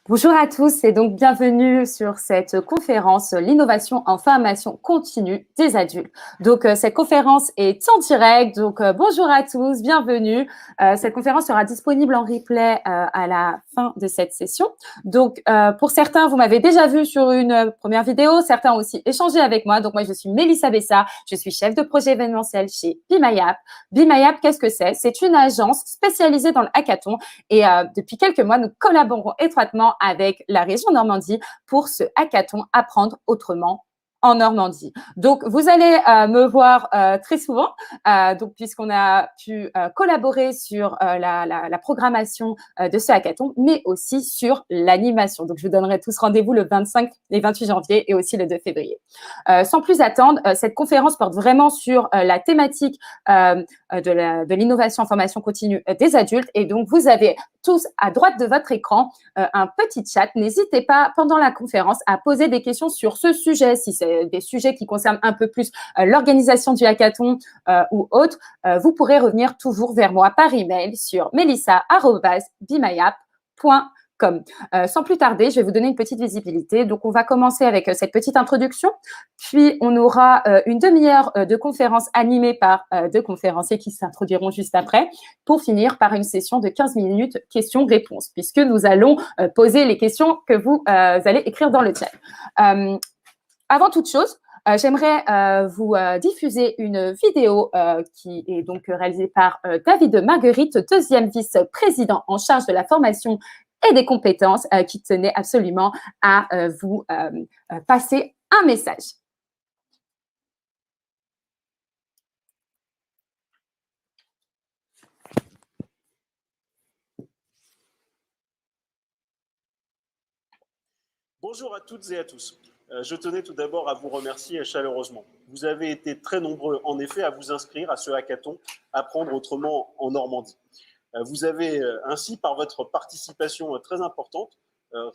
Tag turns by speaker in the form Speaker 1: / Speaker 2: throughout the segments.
Speaker 1: Bonjour à tous et donc bienvenue sur cette conférence l'innovation en formation continue des adultes. Donc cette conférence est en direct, donc bonjour à tous, bienvenue. Cette conférence sera disponible en replay à la fin de cette session. Donc pour certains, vous m'avez déjà vu sur une première vidéo, certains ont aussi échangé avec moi. Donc moi je suis Mélissa Bessa, je suis chef de projet événementiel chez Be My App. Be My App, qu'est-ce que c'est? C'est une agence spécialisée dans le hackathon et depuis quelques mois, nous collaborons étroitement avec la région Normandie pour ce hackathon Apprendre autrement en Normandie. Donc, vous allez me voir très souvent, donc puisqu'on a pu collaborer sur la programmation de ce hackathon, mais aussi sur l'animation. Donc, je vous donnerai tous rendez-vous le 25 et 28 janvier et aussi le 2 février. Sans plus attendre, cette conférence porte vraiment sur la thématique de l'innovation en formation continue des adultes. Et donc, vous avez tous à droite de votre écran un petit chat. N'hésitez pas pendant la conférence à poser des questions sur ce sujet, si c'est des sujets qui concernent un peu plus l'organisation du hackathon ou autre. Vous pourrez revenir toujours vers moi par email sur melissa@bemyapp.com. Sans plus tarder, je vais vous donner une petite visibilité. Donc, on va commencer avec cette petite introduction. Puis, on aura une demi-heure de conférence animée par deux conférenciers qui s'introduiront juste après, pour finir par une session de 15 minutes questions-réponses, puisque nous allons poser les questions que vous allez écrire dans le chat. Avant toute chose, j'aimerais vous diffuser une vidéo qui est donc réalisée par David Marguerite, deuxième vice-président en charge de la formation et des compétences, qui tenait absolument à vous passer un message.
Speaker 2: Bonjour à toutes et à tous. Je tenais tout d'abord à vous remercier chaleureusement. Vous avez été très nombreux, en effet, à vous inscrire à ce hackathon Apprendre autrement en Normandie. Vous avez ainsi, par votre participation très importante,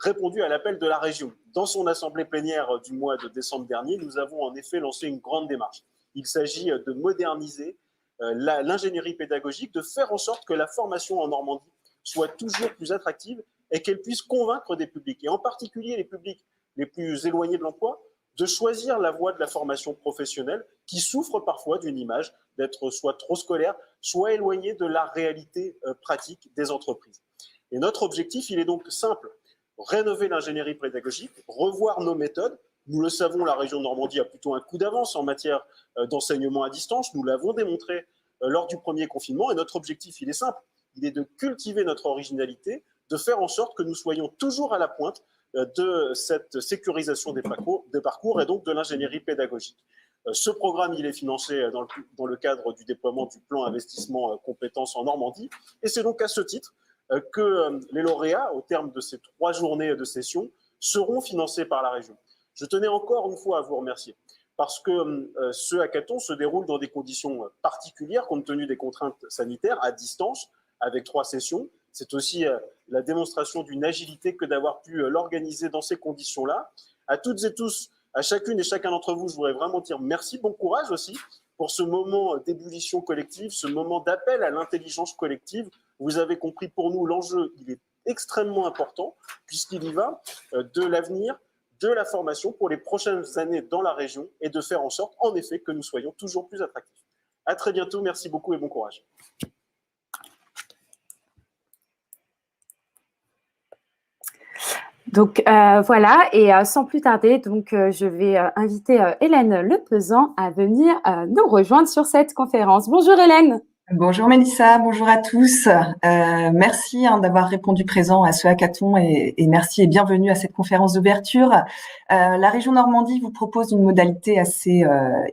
Speaker 2: répondu à l'appel de la région. Dans son assemblée plénière du mois de décembre dernier, nous avons en effet lancé une grande démarche. Il s'agit de moderniser l'ingénierie pédagogique, de faire en sorte que la formation en Normandie soit toujours plus attractive et qu'elle puisse convaincre des publics, et en particulier les publics les plus éloignés de l'emploi, de choisir la voie de la formation professionnelle qui souffre parfois d'une image d'être soit trop scolaire, soit éloignée de la réalité pratique des entreprises. Et notre objectif, il est donc simple: rénover l'ingénierie pédagogique, revoir nos méthodes. Nous le savons, la région Normandie a plutôt un coup d'avance en matière d'enseignement à distance. Nous l'avons démontré lors du premier confinement. Et notre objectif, il est simple. Il est de cultiver notre originalité, de faire en sorte que nous soyons toujours à la pointe de cette sécurisation des parcours et donc de l'ingénierie pédagogique. Ce programme, il est financé dans le cadre du déploiement du plan investissement compétences en Normandie. Et c'est donc à ce titre que les lauréats, au terme de ces 3 journées de session, seront financés par la région. Je tenais encore une fois à vous remercier, parce que ce hackathon se déroule dans des conditions particulières, compte tenu des contraintes sanitaires, à distance, avec 3 sessions. C'est aussi la démonstration d'une agilité que d'avoir pu l'organiser dans ces conditions-là. À toutes et tous, à chacune et chacun d'entre vous, je voudrais vraiment dire merci, bon courage aussi pour ce moment d'ébullition collective, ce moment d'appel à l'intelligence collective. Vous avez compris, pour nous, l'enjeu, il est extrêmement important, puisqu'il y va de l'avenir de la formation pour les prochaines années dans la région, et de faire en sorte, en effet, que nous soyons toujours plus attractifs. À très bientôt, merci beaucoup et bon courage.
Speaker 1: Donc voilà, et sans plus tarder, donc je vais inviter Hélène Lepezan à venir nous rejoindre sur cette conférence. Bonjour Hélène.
Speaker 3: Bonjour Mélissa, bonjour à tous. Merci d'avoir répondu présent à ce hackathon et merci et bienvenue à cette conférence d'ouverture. La région Normandie vous propose une modalité assez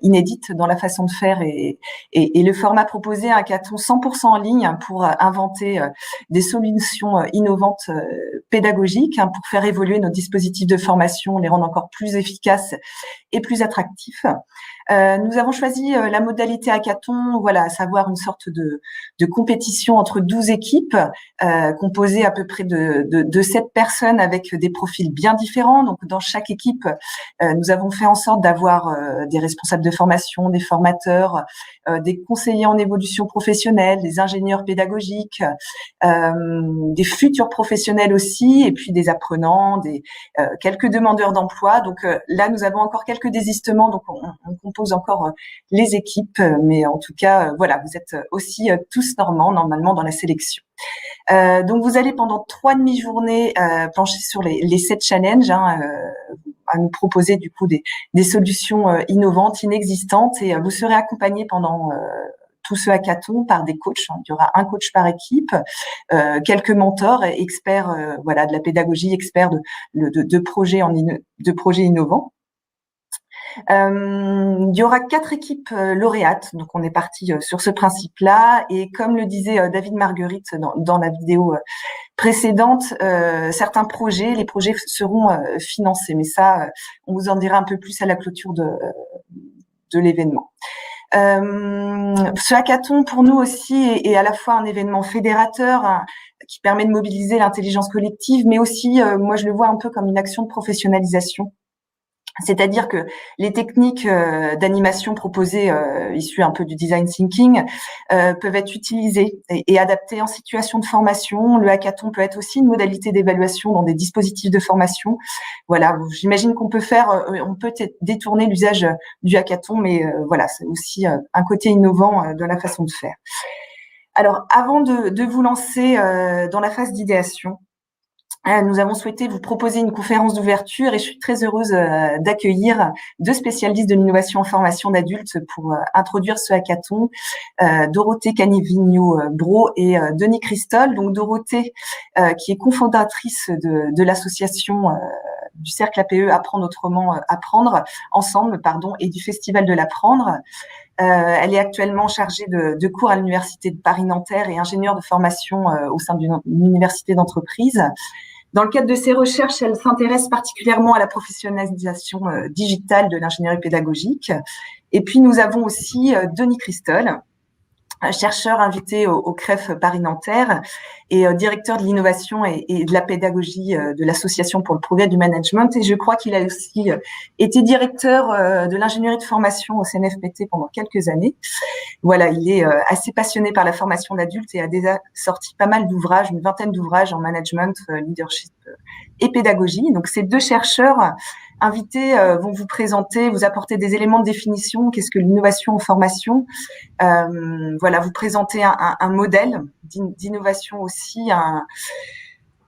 Speaker 3: inédite dans la façon de faire et le format proposé, un hackathon 100% en ligne pour inventer des solutions innovantes pédagogiques, pour faire évoluer nos dispositifs de formation, les rendre encore plus efficaces et plus attractifs. Nous avons choisi la modalité hackathon, voilà, à savoir une sorte de compétition entre 12 équipes composées à peu près de 7 personnes avec des profils bien différents. Donc, dans chaque équipe, nous avons fait en sorte d'avoir des responsables de formation, des formateurs, des conseillers en évolution professionnelle, des ingénieurs pédagogiques, des futurs professionnels aussi, et puis des apprenants, quelques demandeurs d'emploi. Donc là, nous avons encore quelques désistements, donc on compose encore les équipes, mais en tout cas, voilà, vous êtes aussi tous normands, normalement, dans la sélection. Donc vous allez pendant 3 demi-journées plancher sur les 7 challenges, à nous proposer du coup des solutions innovantes, inexistantes, et vous serez accompagnés pendant tout ce hackathon par des coachs. Il y aura un coach par équipe, quelques mentors, experts, voilà, de la pédagogie, experts de projets innovants. Il y aura 4 équipes lauréates, donc on est parti sur ce principe-là. Et comme le disait David Marguerite dans la vidéo précédente, certains projets, les projets seront financés, mais ça, on vous en dira un peu plus à la clôture de l'événement. Ce hackathon, pour nous aussi, est à la fois un événement fédérateur, qui permet de mobiliser l'intelligence collective, mais aussi, moi, je le vois un peu comme une action de professionnalisation. C'est-à-dire que les techniques d'animation proposées, issues un peu du design thinking, peuvent être utilisées et adaptées en situation de formation. Le hackathon peut être aussi une modalité d'évaluation dans des dispositifs de formation. Voilà, j'imagine qu'on peut on peut détourner l'usage du hackathon, mais voilà, c'est aussi un côté innovant de la façon de faire. Alors, avant de vous lancer dans la phase d'idéation, nous avons souhaité vous proposer une conférence d'ouverture, et je suis très heureuse d'accueillir 2 spécialistes de l'innovation en formation d'adultes pour introduire ce hackathon, Dorothée Canivigno-Bro et Denis Christol. Donc Dorothée, qui est cofondatrice de l'association du cercle APE Apprendre autrement, apprendre ensemble, et du Festival de l'apprendre. Elle est actuellement chargée de cours à l'Université de Paris-Nanterre et ingénieure de formation au sein d'une université d'entreprise. Dans le cadre de ses recherches, elle s'intéresse particulièrement à la professionnalisation digitale de l'ingénierie pédagogique. Et puis, nous avons aussi Denis Christol, chercheur invité au CREF Paris-Nanterre et directeur de l'innovation et de la pédagogie de l'Association pour le progrès du management. Et je crois qu'il a aussi été directeur de l'ingénierie de formation au CNFPT pendant quelques années. Voilà, il est assez passionné par la formation d'adultes et a déjà sorti pas mal d'ouvrages, une vingtaine d'ouvrages en management, leadership et pédagogie. Donc, ces 2 chercheurs invités vont vous présenter, vous apporter des éléments de définition. Qu'est-ce que l'innovation en formation? Voilà, vous présenter un modèle d'innovation aussi,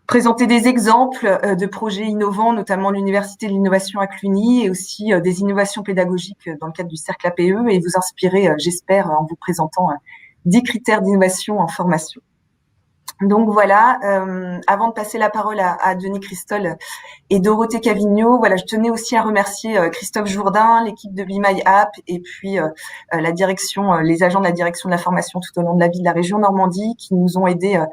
Speaker 3: présenter des exemples de projets innovants, notamment l'Université de l'innovation à Cluny, et aussi des innovations pédagogiques dans le cadre du cercle APE, et vous inspirer, j'espère, en vous présentant 10 critères d'innovation en formation. Donc voilà, avant de passer la parole à Denis Christol et Dorothée Cavigno, voilà, je tenais aussi à remercier Christophe Jourdain, l'équipe de Be My App, et puis la direction, les agents de la direction de la formation tout au long de la vie de la région Normandie, qui nous ont aidés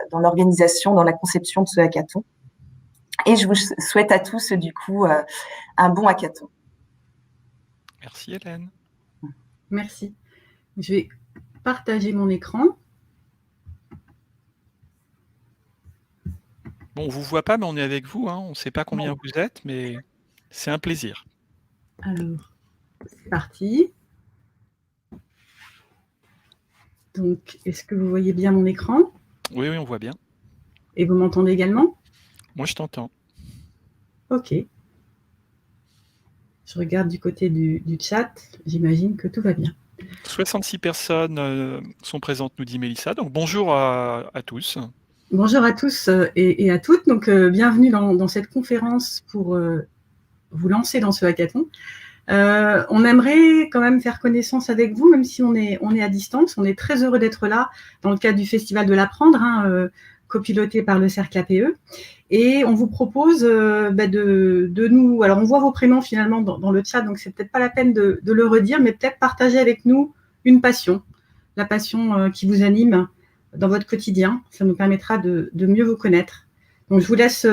Speaker 3: dans l'organisation, dans la conception de ce hackathon. Et je vous souhaite à tous, du coup, un bon hackathon.
Speaker 4: Merci Hélène.
Speaker 5: Merci. Je vais partager mon écran.
Speaker 4: Bon, on ne vous voit pas, mais on est avec vous. On ne sait pas combien vous êtes, mais c'est un plaisir.
Speaker 5: Alors, c'est parti. Donc, est-ce que vous voyez bien mon écran?
Speaker 4: Oui, on voit bien.
Speaker 5: Et vous m'entendez également?
Speaker 4: Moi, je t'entends.
Speaker 5: Ok. Je regarde du côté du chat. J'imagine que tout va bien.
Speaker 4: 66 personnes sont présentes, nous dit Mélissa. Donc, bonjour à tous.
Speaker 5: Bonjour à tous et à toutes. Donc, bienvenue dans cette conférence pour vous lancer dans ce hackathon. On aimerait quand même faire connaissance avec vous, même si on est à distance. On est très heureux d'être là dans le cadre du Festival de l'apprendre, copiloté par le cercle APE. Et on vous propose de nous... Alors, on voit vos prénoms finalement dans le chat, donc c'est peut-être pas la peine de le redire, mais peut-être partager avec nous une passion, la passion qui vous anime dans votre quotidien. Ça nous permettra de mieux vous connaître. Donc, je vous laisse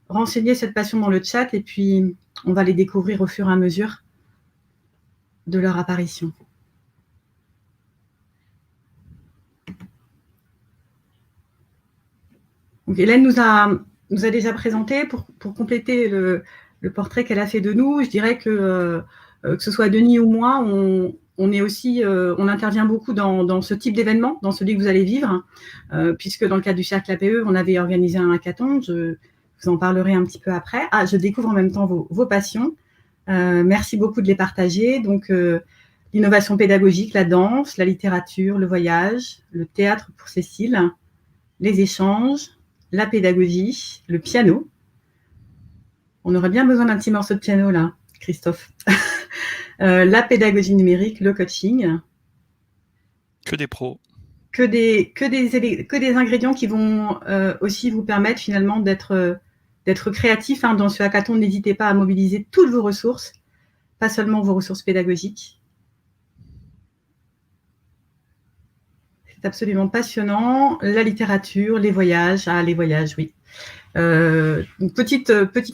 Speaker 5: renseigner cette passion dans le chat et puis on va les découvrir au fur et à mesure. de leur apparition. Donc, Hélène nous a déjà présenté, pour compléter le portrait qu'elle a fait de nous. Je dirais que ce soit Denis ou moi, on est aussi, on intervient beaucoup dans ce type d'événement, dans celui que vous allez vivre, puisque dans le cadre du cercle APE, on avait organisé un hackathon. Je vous en parlerai un petit peu après. Ah, je découvre en même temps vos passions. Merci beaucoup de les partager. Donc, l'innovation pédagogique, la danse, la littérature, le voyage, le théâtre pour Cécile, les échanges, la pédagogie, le piano. On aurait bien besoin d'un petit morceau de piano là, Christophe. La pédagogie numérique, le coaching.
Speaker 4: Que des pros.
Speaker 5: Que des ingrédients qui vont aussi vous permettre finalement d'être créatif. Dans ce hackathon, n'hésitez pas à mobiliser toutes vos ressources, pas seulement vos ressources pédagogiques. C'est absolument passionnant. La littérature, les voyages. Ah, les voyages, oui. Petit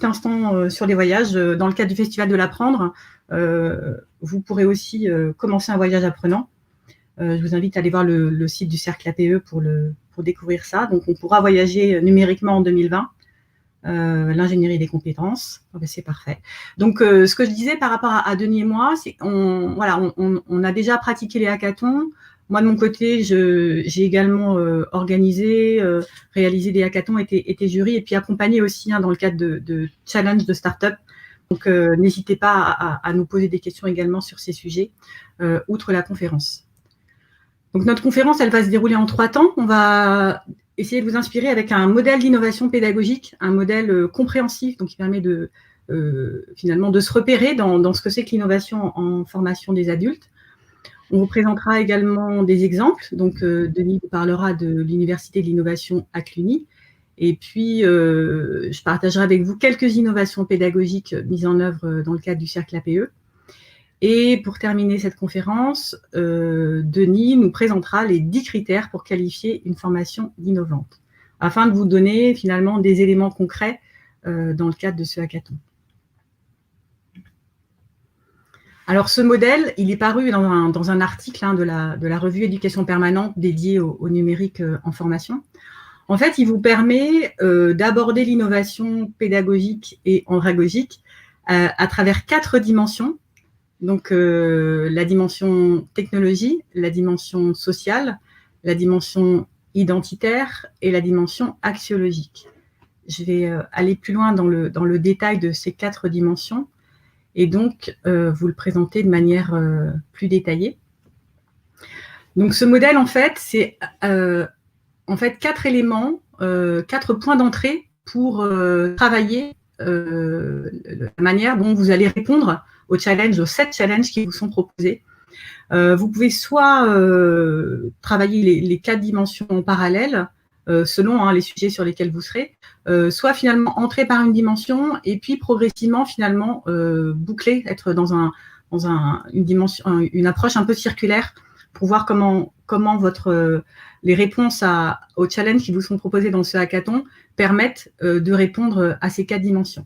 Speaker 5: instant sur les voyages. Dans le cadre du Festival de l'Apprendre, vous pourrez aussi commencer un voyage apprenant. Je vous invite à aller voir le site du Cercle APE pour découvrir ça. Donc, on pourra voyager numériquement en 2020. L'ingénierie des compétences, c'est parfait. Donc, ce que je disais par rapport à Denis et moi, c'est on a déjà pratiqué les hackathons. Moi, de mon côté, j'ai également organisé, réalisé des hackathons, été jury, et puis accompagné aussi dans le cadre de challenge de start-up. Donc, n'hésitez pas à nous poser des questions également sur ces sujets, outre la conférence. Donc, notre conférence, elle va se dérouler en 3 temps. On va essayer de vous inspirer avec un modèle d'innovation pédagogique, un modèle compréhensif, donc qui permet finalement de se repérer dans ce que c'est que l'innovation en formation des adultes. On vous présentera également des exemples. Donc, Denis vous parlera de l'Université de l'innovation à Cluny. Et puis, je partagerai avec vous quelques innovations pédagogiques mises en œuvre dans le cadre du Cercle APE. Et pour terminer cette conférence, Denis nous présentera les 10 critères pour qualifier une formation innovante, afin de vous donner finalement des éléments concrets dans le cadre de ce hackathon. Alors, ce modèle, il est paru dans un article de la revue Éducation permanente dédiée au numérique en formation. En fait, il vous permet d'aborder l'innovation pédagogique et andragogique à travers 4 dimensions. Donc, la dimension technologie, la dimension sociale, la dimension identitaire et la dimension axiologique. Je vais aller plus loin dans le détail de ces 4 dimensions et donc vous le présenter de manière plus détaillée. Donc, ce modèle, en fait, c'est 4 éléments, 4 points d'entrée pour travailler la manière dont vous allez répondre aux 7 challenges qui vous sont proposés. Vous pouvez soit travailler les 4 dimensions en parallèle, selon les sujets sur lesquels vous serez, soit finalement entrer par une dimension et puis progressivement finalement boucler, être dans une approche un peu circulaire pour voir comment les réponses aux challenges qui vous sont proposés dans ce hackathon permettent de répondre à ces 4 dimensions.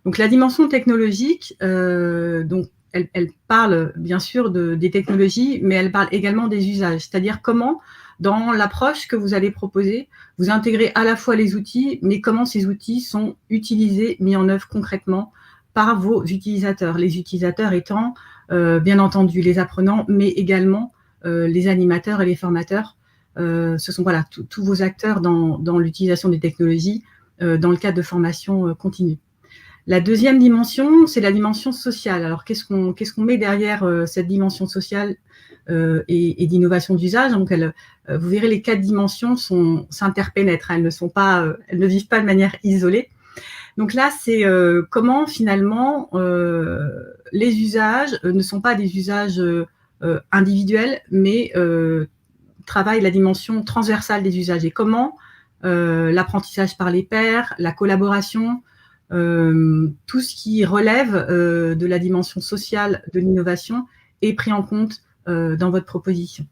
Speaker 5: Donc, la dimension technologique, donc, elle parle bien sûr des technologies, mais elle parle également des usages, c'est-à-dire comment, dans l'approche que vous allez proposer, vous intégrez à la fois les outils, mais comment ces outils sont utilisés, mis en œuvre concrètement par vos utilisateurs. Les utilisateurs étant, bien entendu, les apprenants, mais également les animateurs et les formateurs. Ce sont tous vos acteurs dans l'utilisation des technologies dans le cadre de formation continue. La deuxième dimension, c'est la dimension sociale. Alors, qu'est-ce qu'on met derrière cette dimension sociale et d'innovation d'usage? Donc, vous verrez, les 4 dimensions s'interpénètrent. Elles ne vivent pas de manière isolée. Donc là, c'est comment finalement les usages ne sont pas des usages individuels, mais travaillent la dimension transversale des usages. Et comment l'apprentissage par les pairs, la collaboration, tout ce qui relève de la dimension sociale de l'innovation est pris en compte dans votre proposition.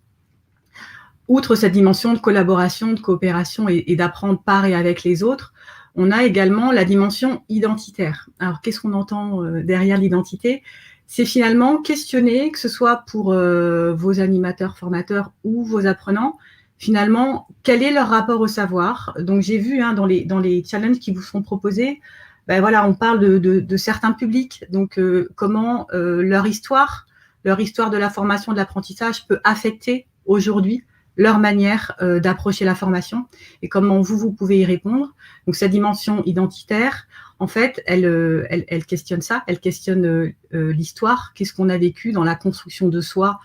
Speaker 5: Outre cette dimension de collaboration, de coopération et d'apprendre par et avec les autres, on a également la dimension identitaire. Alors, qu'est-ce qu'on entend derrière l'identité? c'est finalement questionner, que ce soit pour vos animateurs, formateurs ou vos apprenants, finalement, quel est leur rapport au savoir. Donc, j'ai vu dans les challenges qui vous seront proposés, ben voilà, on parle de certains publics, donc comment leur histoire de la formation, de l'apprentissage peut affecter aujourd'hui leur manière d'approcher la formation et comment vous pouvez y répondre. Donc, cette dimension identitaire, en fait, elle questionne ça, elle questionne l'histoire, qu'est-ce qu'on a vécu dans la construction de soi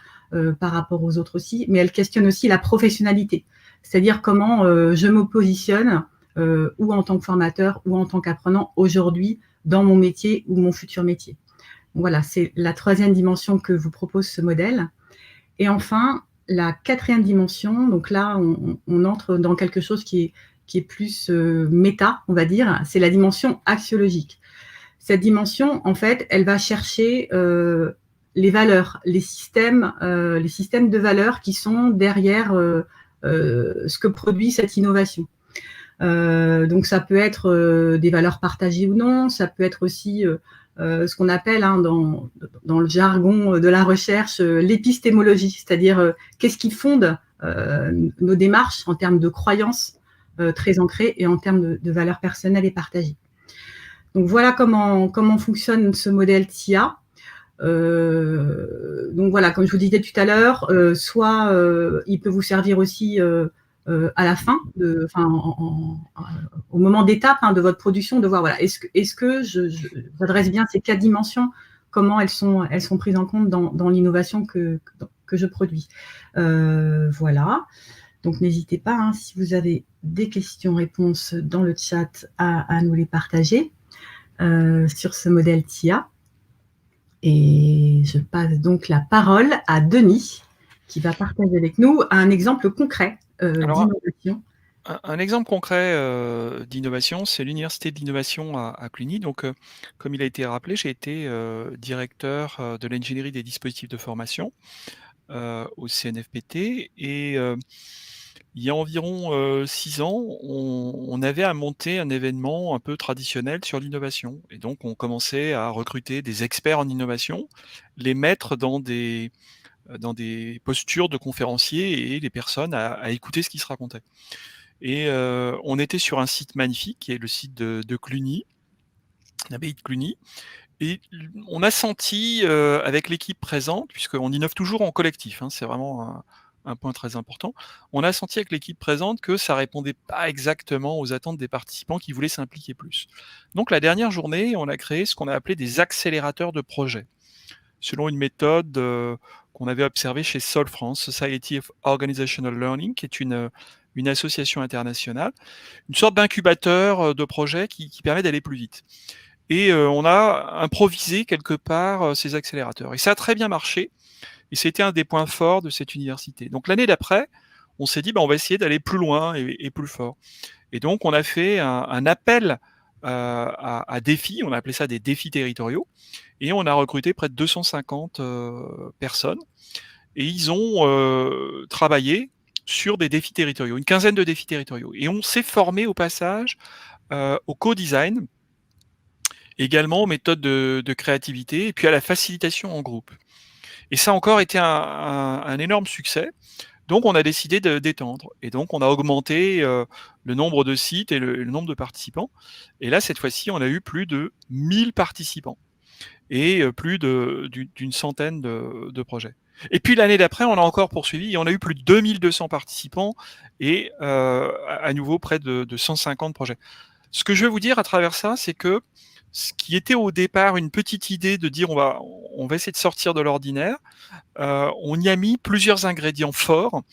Speaker 5: par rapport aux autres aussi, mais elle questionne aussi la professionnalité, c'est-à-dire comment je me positionne ou en tant que formateur ou en tant qu'apprenant aujourd'hui dans mon métier ou mon futur métier. Donc, voilà, c'est la troisième dimension que vous propose ce modèle. Et enfin, la quatrième dimension, donc là, on entre dans quelque chose qui est plus méta, on va dire, c'est la dimension axiologique. Cette dimension, en fait, elle va chercher les valeurs, les systèmes de valeurs qui sont derrière ce que produit cette innovation. Donc, ça peut être des valeurs partagées ou non, ça peut être aussi ce qu'on appelle dans le jargon de la recherche l'épistémologie, c'est-à-dire qu'est-ce qui fonde nos démarches en termes de croyances très ancrées et en termes de valeurs personnelles et partagées. Donc voilà comment fonctionne ce modèle TIA. Donc voilà, comme je vous disais tout à l'heure, soit il peut vous servir aussi à la fin, au moment d'étape de votre production, de voir voilà, est-ce que j'adresse bien ces 4 dimensions, comment elles sont prises en compte dans l'innovation que je produis. Voilà. Donc n'hésitez pas, si vous avez des questions-réponses dans le chat, à nous les partager sur ce modèle TIA. Et je passe donc la parole à Denis, qui va partager avec nous un exemple concret d'innovation.
Speaker 4: Un exemple concret d'innovation, c'est l'Université de l'innovation à Cluny. Donc, comme il a été rappelé, j'ai été directeur de l'ingénierie des dispositifs de formation au CNFPT. Et il y a environ 6 ans, on avait à monter un événement un peu traditionnel sur l'innovation. Et donc, on commençait à recruter des experts en innovation, les mettre dans des postures de conférenciers et les personnes à écouter ce qui se racontait. Et on était sur un site magnifique, qui est le site de Cluny, l'abbaye de Cluny. Et on a senti, avec l'équipe présente, puisqu'on innove toujours en collectif, c'est vraiment un point très important, on a senti avec l'équipe présente que ça répondait pas exactement aux attentes des participants qui voulaient s'impliquer plus. Donc la dernière journée, on a créé ce qu'on a appelé des accélérateurs de projets, selon une méthode qu'on avait observée chez SOL France, Society of Organizational Learning, qui est une association internationale, une sorte d'incubateur de projets qui permet d'aller plus vite. Et on a improvisé quelque part ces accélérateurs. Et ça a très bien marché, et c'était un des points forts de cette université. Donc l'année d'après, on s'est dit, on va essayer d'aller plus loin et plus fort. Et donc on a fait un appel à défis, on a appelé ça des défis territoriaux, et on a recruté près de 250 personnes, et ils ont travaillé sur des défis territoriaux, une quinzaine de défis territoriaux. Et on s'est formé au passage au co-design, également aux méthodes de créativité, et puis à la facilitation en groupe. Et ça a encore été un énorme succès. Donc on a décidé d'étendre. Et donc on a augmenté le nombre de sites et le nombre de participants. Et là, cette fois-ci, on a eu plus de 1000 participants et plus d'une centaine de projets. Et puis l'année d'après, on a encore poursuivi et on a eu plus de 2200 participants et à nouveau près de 150 projets. Ce que je veux vous dire à travers ça, c'est que ce qui était au départ une petite idée de dire on va essayer de sortir de l'ordinaire, on y a mis plusieurs ingrédients forts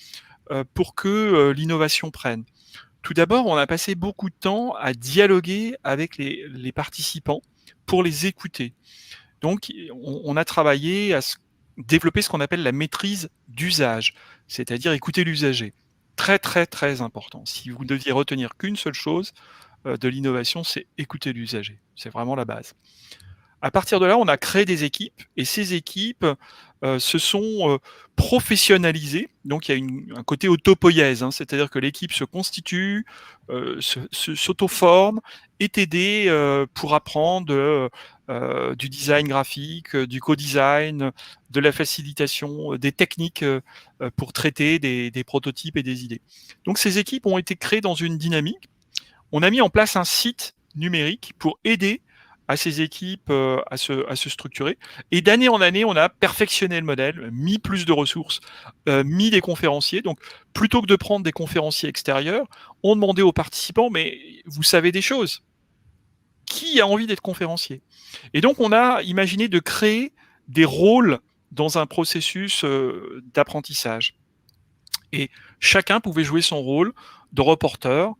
Speaker 4: pour que l'innovation prenne. Tout d'abord, on a passé beaucoup de temps à dialoguer avec les participants pour les écouter. Donc, on a travaillé à développer ce qu'on appelle la maîtrise d'usage, c'est-à-dire écouter l'usager. Très, très, très important. Si vous deviez retenir qu'une seule chose de l'innovation, c'est écouter l'usager. C'est vraiment la base. À partir de là, on a créé des équipes et ces équipes se sont professionnalisées. Donc, il y a un côté autopoïèse, hein, c'est-à-dire que l'équipe se constitue, s'auto-forme, est aidée pour apprendre du design graphique, du co-design, de la facilitation, des techniques pour traiter des prototypes et des idées. Donc, ces équipes ont été créées dans une dynamique. On a mis en place un site numérique pour aider à ces équipes à se structurer. Et d'année en année, on a perfectionné le modèle, mis plus de ressources, mis des conférenciers. Donc, plutôt que de prendre des conférenciers extérieurs, on demandait aux participants, mais vous savez des choses. Qui a envie d'être conférencier? Et donc, on a imaginé de créer des rôles dans un processus d'apprentissage. Et chacun pouvait jouer son rôle de reporter,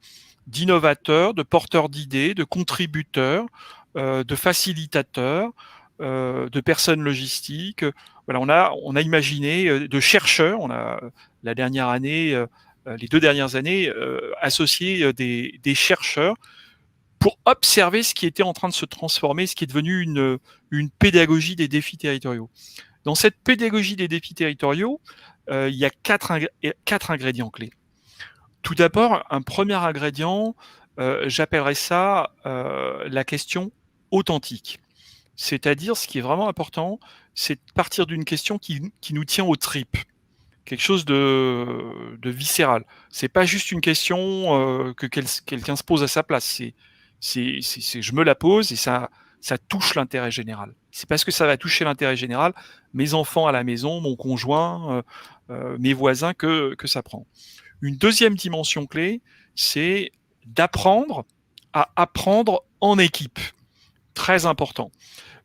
Speaker 4: d'innovateur, de porteur d'idées, de contributeur, de facilitateurs, de personnes logistiques. Voilà, on a imaginé de chercheurs. On a la dernière année, les 2 dernières années, associé des chercheurs pour observer ce qui était en train de se transformer, ce qui est devenu une pédagogie des défis territoriaux. Dans cette pédagogie des défis territoriaux, il y a 4 ingrédients clés. Tout d'abord, un premier ingrédient, j'appellerais ça la question authentique. C'est-à-dire, ce qui est vraiment important, c'est de partir d'une question qui nous tient aux tripes, quelque chose de viscéral. C'est pas juste une question que quelqu'un se pose à sa place. Je me la pose et ça touche l'intérêt général. C'est parce que ça va toucher l'intérêt général, mes enfants à la maison, mon conjoint, mes voisins, que ça prend. Une deuxième dimension clé, c'est d'apprendre à apprendre en équipe. Très important.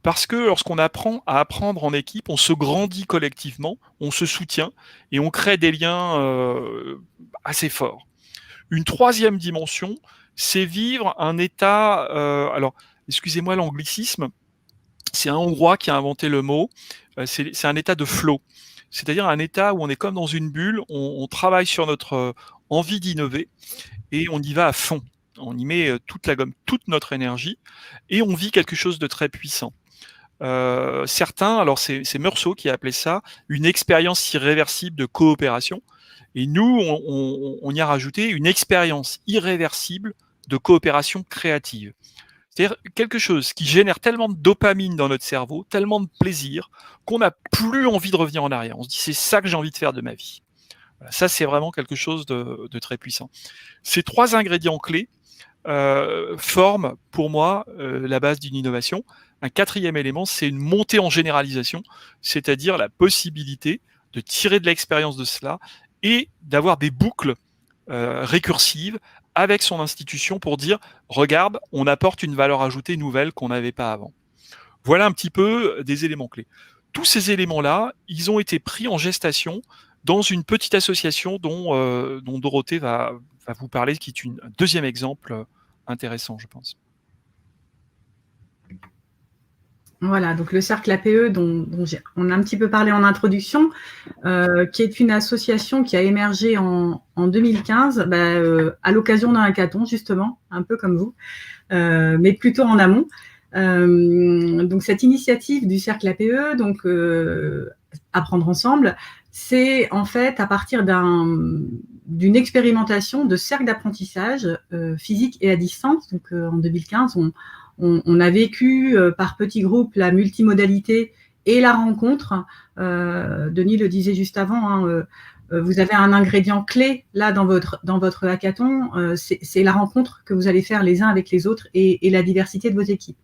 Speaker 4: Parce que lorsqu'on apprend à apprendre en équipe, on se grandit collectivement, on se soutient et on crée des liens assez forts. Une troisième dimension, c'est vivre un état... alors, excusez-moi l'anglicisme, c'est un Hongrois qui a inventé le mot, c'est un état de flow. C'est-à-dire un état où on est comme dans une bulle, on travaille sur notre envie d'innover et on y va à fond. On y met toute notre énergie et on vit quelque chose de très puissant. Certains, alors c'est Meursault qui a appelé ça une expérience irréversible de coopération. Et nous, on y a rajouté une expérience irréversible de coopération créative. C'est-à-dire quelque chose qui génère tellement de dopamine dans notre cerveau, tellement de plaisir, qu'on n'a plus envie de revenir en arrière. On se dit, c'est ça que j'ai envie de faire de ma vie. Voilà, ça, c'est vraiment quelque chose de très puissant. Ces 3 ingrédients clés forment, pour moi, la base d'une innovation. Un 4e élément, c'est une montée en généralisation, c'est-à-dire la possibilité de tirer de l'expérience de cela et d'avoir des boucles récursives avec son institution pour dire « Regarde, on apporte une valeur ajoutée nouvelle qu'on n'avait pas avant ». Voilà un petit peu des éléments clés. Tous ces éléments-là, ils ont été pris en gestation dans une petite association dont Dorothée va vous parler, qui est un deuxième exemple intéressant, je pense.
Speaker 5: Voilà, donc le cercle APE dont on a un petit peu parlé en introduction, qui est une association qui a émergé en 2015 à l'occasion d'un hackathon, justement, un peu comme vous, mais plutôt en amont. Donc cette initiative du cercle APE, donc Apprendre ensemble, c'est en fait à partir d'une expérimentation de cercle d'apprentissage physique et à distance. Donc en 2015, on a vécu par petits groupes la multimodalité et la rencontre. Denis le disait juste avant, hein, vous avez un ingrédient clé là dans votre hackathon, c'est la rencontre que vous allez faire les uns avec les autres et la diversité de vos équipes.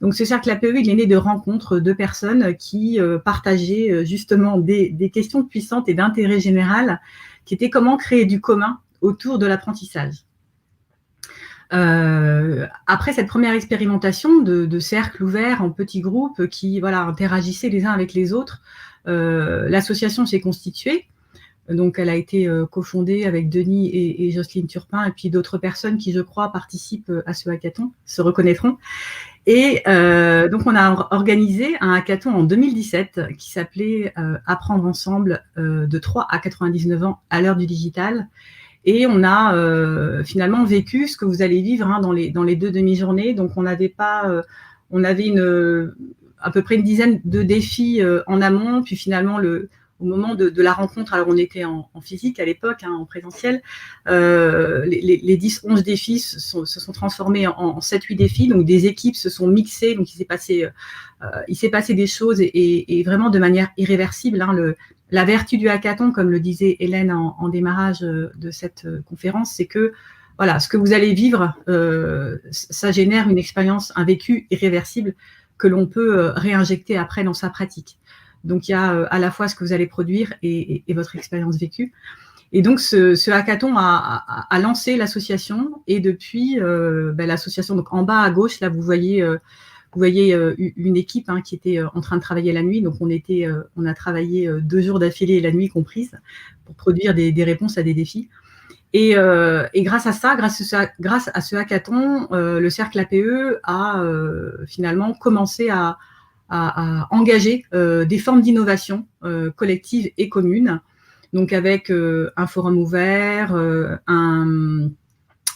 Speaker 5: Donc ce cercle APE, il est né de rencontres de personnes qui partageaient justement des questions puissantes et d'intérêt général, qui étaient comment créer du commun autour de l'apprentissage. Après cette première expérimentation de cercles ouverts en petits groupes qui interagissaient les uns avec les autres, l'association s'est constituée. Donc, elle a été cofondée avec Denis et Jocelyne Turpin et puis d'autres personnes qui, je crois, participent à ce hackathon, se reconnaîtront. Et donc, on a organisé un hackathon en 2017 qui s'appelait Apprendre ensemble de 3 à 99 ans à l'heure du digital. Et on a finalement vécu ce que vous allez vivre dans les 2 demi-journées. Donc, on n'avait pas on avait à peu près une dizaine de défis en amont, puis finalement au moment de la rencontre, alors on était en physique à l'époque, en présentiel, les 10-11 défis se sont transformés en 7-8 défis, donc des équipes se sont mixées, donc il s'est passé des choses et vraiment de manière irréversible. La vertu du hackathon, comme le disait Hélène en démarrage de cette conférence, c'est que voilà, ce que vous allez vivre, ça génère une expérience, un vécu irréversible que l'on peut réinjecter après dans sa pratique. Donc, il y a à la fois ce que vous allez produire et votre expérience vécue. Et donc, ce hackathon a lancé l'association. Et depuis, l'association, donc en bas à gauche, là, vous voyez une équipe qui était en train de travailler la nuit. Donc, on a travaillé 2 jours d'affilée, la nuit comprise, pour produire des réponses à des défis. Et grâce à ça, grâce à ce hackathon, le cercle APE a finalement commencé à engager des formes d'innovation collective et commune, donc avec un forum ouvert, un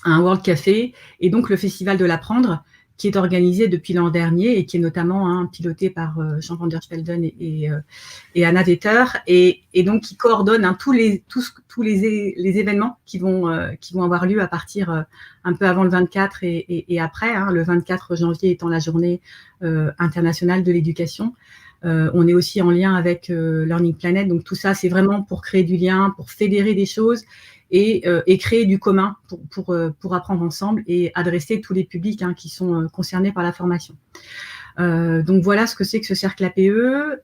Speaker 5: World Café, et donc le Festival de l'Apprendre, qui est organisé depuis l'an dernier et qui est notamment piloté par Jean van der Spelden et Anna Vetter, et donc qui coordonne tous les événements qui vont avoir lieu à partir un peu avant le 24 et après, le 24 janvier étant la journée internationale de l'éducation. On est aussi en lien avec Learning Planet, donc tout ça, c'est vraiment pour créer du lien, pour fédérer des choses et créer du commun pour apprendre ensemble et adresser tous les publics qui sont concernés par la formation. Donc voilà ce que c'est que ce cercle APE.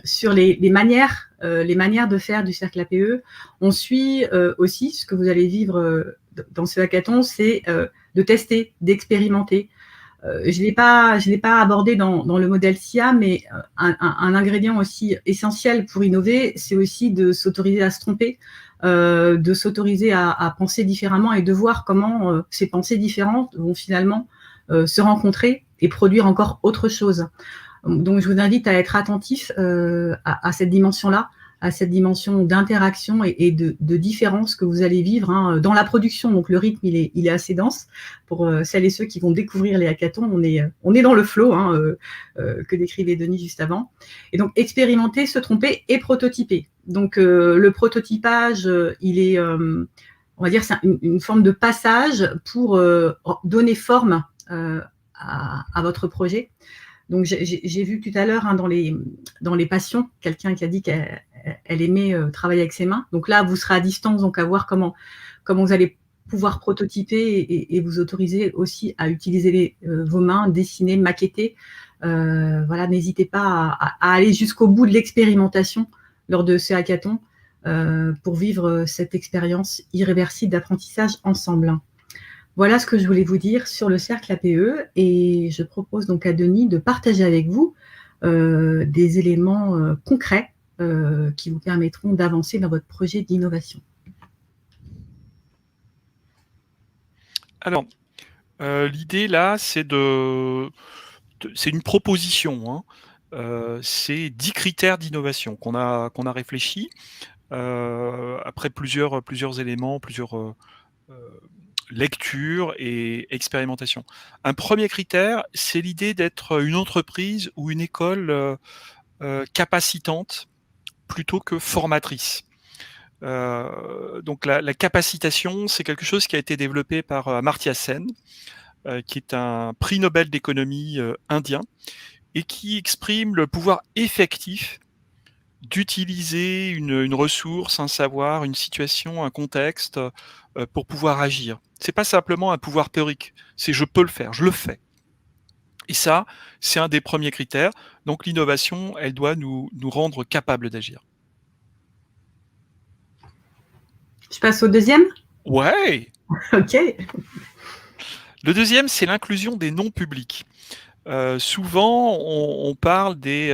Speaker 5: Sur les manières de faire du cercle APE, on suit aussi ce que vous allez vivre dans ce hackathon, c'est de tester, d'expérimenter. Je l'ai pas abordé dans le modèle SIA, mais un ingrédient aussi essentiel pour innover, c'est aussi de s'autoriser à se tromper, de s'autoriser à penser différemment et de voir comment ces pensées différentes vont finalement se rencontrer et produire encore autre chose. Donc, je vous invite à être attentif à cette dimension-là, à cette dimension d'interaction et de différence que vous allez vivre dans la production. Donc, le rythme, il est assez dense. Pour celles et ceux qui vont découvrir les hackathons, on est dans le flow que décrivait Denis juste avant. Et donc, expérimenter, se tromper et prototyper. Donc, le prototypage, il est, on va dire, c'est une forme de passage pour donner forme à votre projet. Donc, j'ai vu tout à l'heure dans les passions, quelqu'un qui a dit qu'elle aimait travailler avec ses mains. Donc là, vous serez à distance, donc à voir comment vous allez pouvoir prototyper et vous autoriser aussi à utiliser vos mains, dessiner, maqueter. Voilà, n'hésitez pas à aller jusqu'au bout de l'expérimentation lors de ce hackathon pour vivre cette expérience irréversible d'apprentissage ensemble. Voilà ce que je voulais vous dire sur le cercle APE, et je propose donc à Denis de partager avec vous des éléments concrets qui vous permettront d'avancer dans votre projet d'innovation.
Speaker 4: Alors, l'idée là, c'est une proposition. C'est 10 critères d'innovation qu'on a réfléchi après plusieurs éléments, plusieurs lecture et expérimentation. Un premier critère, c'est l'idée d'être une entreprise ou une école capacitante plutôt que formatrice. Donc la capacitation, c'est quelque chose qui a été développé par Amartya Sen, qui est un prix Nobel d'économie indien, et qui exprime le pouvoir effectif d'utiliser une ressource, un savoir, une situation, un contexte pour pouvoir agir. C'est pas simplement un pouvoir théorique, c'est je peux le faire, je le fais. Et ça, c'est un des premiers critères. Donc l'innovation, elle doit nous rendre capables d'agir.
Speaker 5: Je passe au deuxième ?
Speaker 4: Ouais.
Speaker 5: Ok.
Speaker 4: Le deuxième, c'est l'inclusion des non-publics. Souvent, on parle des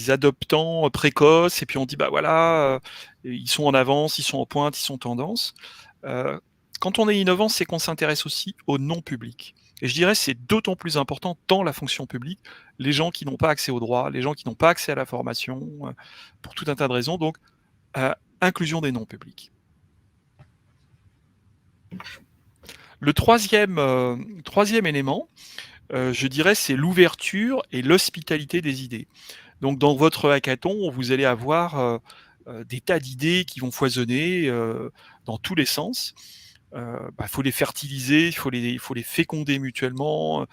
Speaker 4: adoptants précoces, et puis on dit bah voilà, ils sont en avance, ils sont en pointe, ils sont tendance. Quand on est innovant, c'est qu'on s'intéresse aussi aux non-publics. Et je dirais que c'est d'autant plus important dans la fonction publique, les gens qui n'ont pas accès aux droits, les gens qui n'ont pas accès à la formation, pour tout un tas de raisons. Donc, inclusion des non-publics. Le troisième élément, je dirais, c'est l'ouverture et l'hospitalité des idées. Donc, dans votre hackathon, vous allez avoir des tas d'idées qui vont foisonner dans tous les sens. Faut les fertiliser, il faut les féconder mutuellement.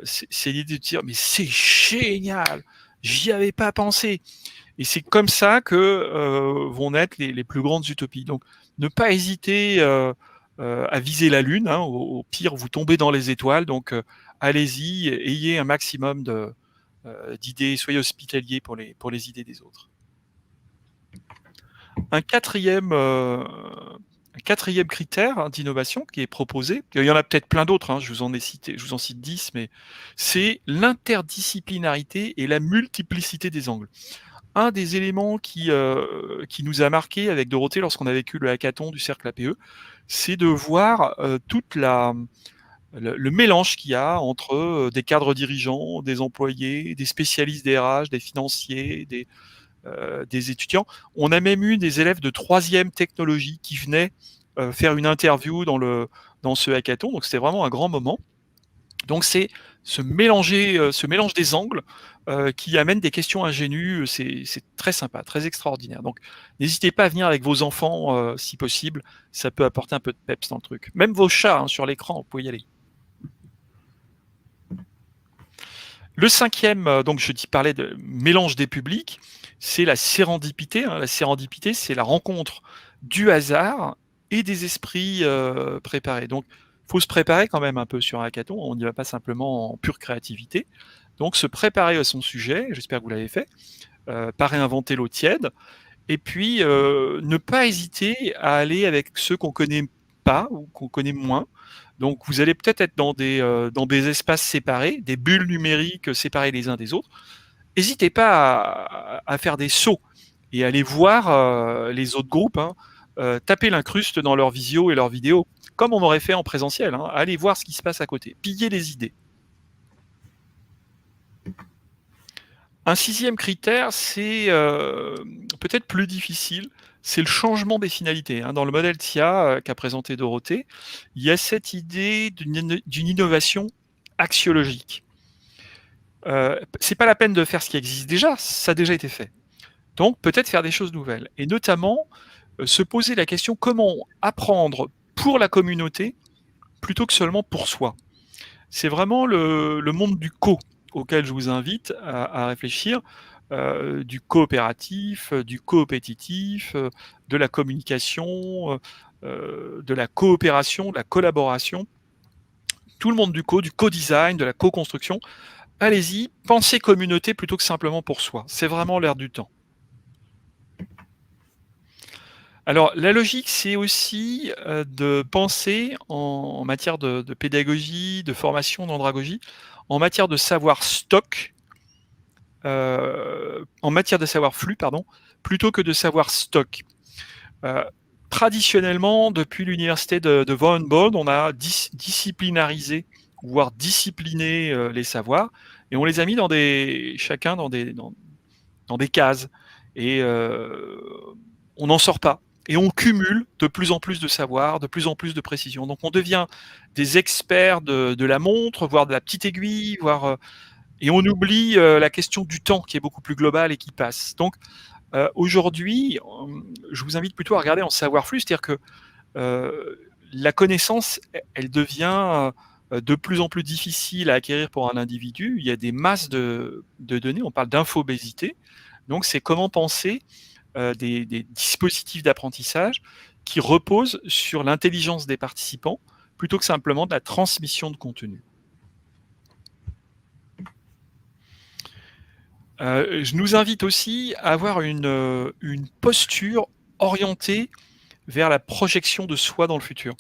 Speaker 4: C'est l'idée de dire, mais c'est génial, j'y avais pas pensé. Et c'est comme ça que vont naître les plus grandes utopies. Donc, ne pas hésiter à viser la Lune. Hein, au pire, vous tombez dans les étoiles. Donc, allez-y, ayez un maximum d'idées, soyez hospitaliers pour les idées des autres. Un quatrième critère d'innovation qui est proposé, il y en a peut-être plein d'autres, hein, je vous en cite 10, mais c'est l'interdisciplinarité et la multiplicité des angles. Un des éléments qui nous a marqué avec Dorothée lorsqu'on a vécu le hackathon du Cercle APE, c'est de voir toute le mélange qu'il y a entre des cadres dirigeants, des employés, des spécialistes des RH, des financiers, des étudiants. On a même eu des élèves de 3e technologie qui venaient faire une interview dans ce hackathon, donc c'était vraiment un grand moment. Donc c'est ce mélange des angles qui amène des questions ingénues, c'est très sympa, très extraordinaire. Donc n'hésitez pas à venir avec vos enfants si possible, ça peut apporter un peu de peps dans le truc. Même vos chats hein, sur l'écran, vous pouvez y aller. Le cinquième, donc je parlais de mélange des publics, c'est la sérendipité. Hein. La sérendipité, c'est la rencontre du hasard et des esprits préparés. Donc, il faut se préparer quand même un peu sur un hackathon. On n'y va pas simplement en pure créativité. Donc, se préparer à son sujet, j'espère que vous l'avez fait, pas réinventer l'eau tiède. Et puis, ne pas hésiter à aller avec ceux qu'on connaît pas ou qu'on connaît moins. Donc, vous allez peut-être être dans des espaces séparés, des bulles numériques séparées les uns des autres. N'hésitez pas à faire des sauts et aller voir les autres groupes, hein, taper l'incruste dans leur visio et leurs vidéos, comme on aurait fait en présentiel. Hein. Allez voir ce qui se passe à côté, piller les idées. Un sixième critère, c'est peut-être plus difficile, c'est le changement des finalités. Hein. Dans le modèle TIA qu'a présenté Dorothée, il y a cette idée d'une innovation axiologique. C'est pas la peine de faire ce qui existe déjà, ça a déjà été fait. Donc peut-être faire des choses nouvelles. Et notamment, se poser la question comment apprendre pour la communauté plutôt que seulement pour soi. C'est vraiment le monde du co auquel je vous invite à réfléchir, du coopératif, du coopétitif, de la communication, de la coopération, de la collaboration, tout le monde du co-design, de la co-construction. Allez-y, pensez communauté plutôt que simplement pour soi. C'est vraiment l'air du temps. Alors, la logique, c'est aussi de penser en matière de pédagogie, de formation, d'andragogie, en matière de savoir stock, en matière de savoir flux, pardon, plutôt que de savoir stock. Traditionnellement, depuis l'université de Von Bonn, on a disciplinarisé, voire discipliné les savoirs, et on les a mis chacun dans des cases. Et on n'en sort pas. Et on cumule de plus en plus de savoir, de plus en plus de précision. Donc on devient des experts de la montre, voire de la petite aiguille, et on oublie la question du temps qui est beaucoup plus globale et qui passe. Donc aujourd'hui, je vous invite plutôt à regarder en savoir flux, c'est-à-dire que la connaissance, elle devient de plus en plus difficile à acquérir pour un individu. Il y a des masses de données, on parle d'infobésité. Donc c'est comment penser des dispositifs d'apprentissage qui reposent sur l'intelligence des participants plutôt que simplement de la transmission de contenu. Je nous invite aussi à avoir une posture orientée vers la projection de soi dans le futur.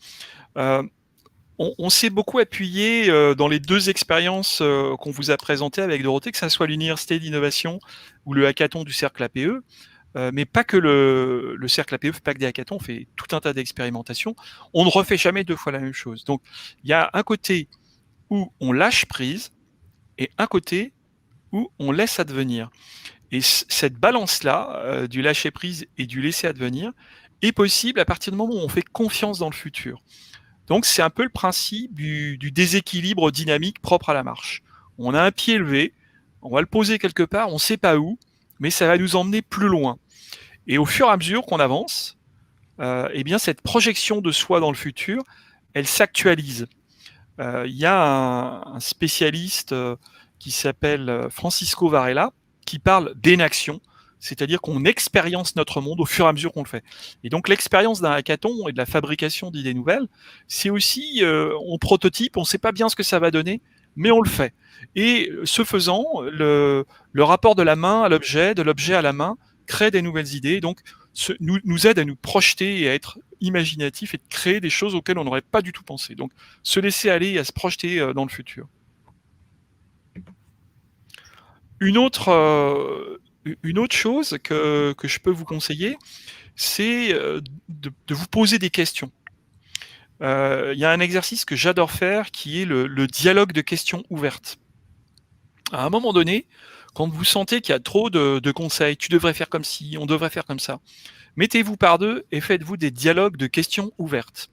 Speaker 4: On s'est beaucoup appuyé dans les deux expériences qu'on vous a présentées avec Dorothée, que ce soit l'Université d'innovation ou le hackathon du Cercle APE, mais pas que le Cercle APE, pas que des hackathons, on fait tout un tas d'expérimentations. On ne refait jamais deux fois la même chose. Donc, il y a un côté où on lâche prise et un côté où on laisse advenir. Et cette balance-là, du lâcher prise et du laisser advenir, est possible à partir du moment où on fait confiance dans le futur. Donc, c'est un peu le principe du déséquilibre dynamique propre à la marche. On a un pied levé, on va le poser quelque part, on ne sait pas où, mais ça va nous emmener plus loin. Et au fur et à mesure qu'on avance, eh bien, cette projection de soi dans le futur, elle s'actualise. Il y a un spécialiste qui s'appelle Francisco Varela qui parle d'énaction, c'est-à-dire qu'on expérience notre monde au fur et à mesure qu'on le fait. Et donc l'expérience d'un hackathon et de la fabrication d'idées nouvelles, c'est aussi, on prototype, on ne sait pas bien ce que ça va donner, mais on le fait. Et ce faisant, le rapport de la main à l'objet, de l'objet à la main, crée des nouvelles idées, donc nous aide à nous projeter et à être imaginatif et de créer des choses auxquelles on n'aurait pas du tout pensé. Donc se laisser aller et à se projeter dans le futur. Une autre chose que je peux vous conseiller, c'est de vous poser des questions. Il y a un exercice que j'adore faire qui est le dialogue de questions ouvertes. À un moment donné, quand vous sentez qu'il y a trop de conseils, tu devrais faire comme ci, on devrait faire comme ça, mettez-vous par deux et faites-vous des dialogues de questions ouvertes.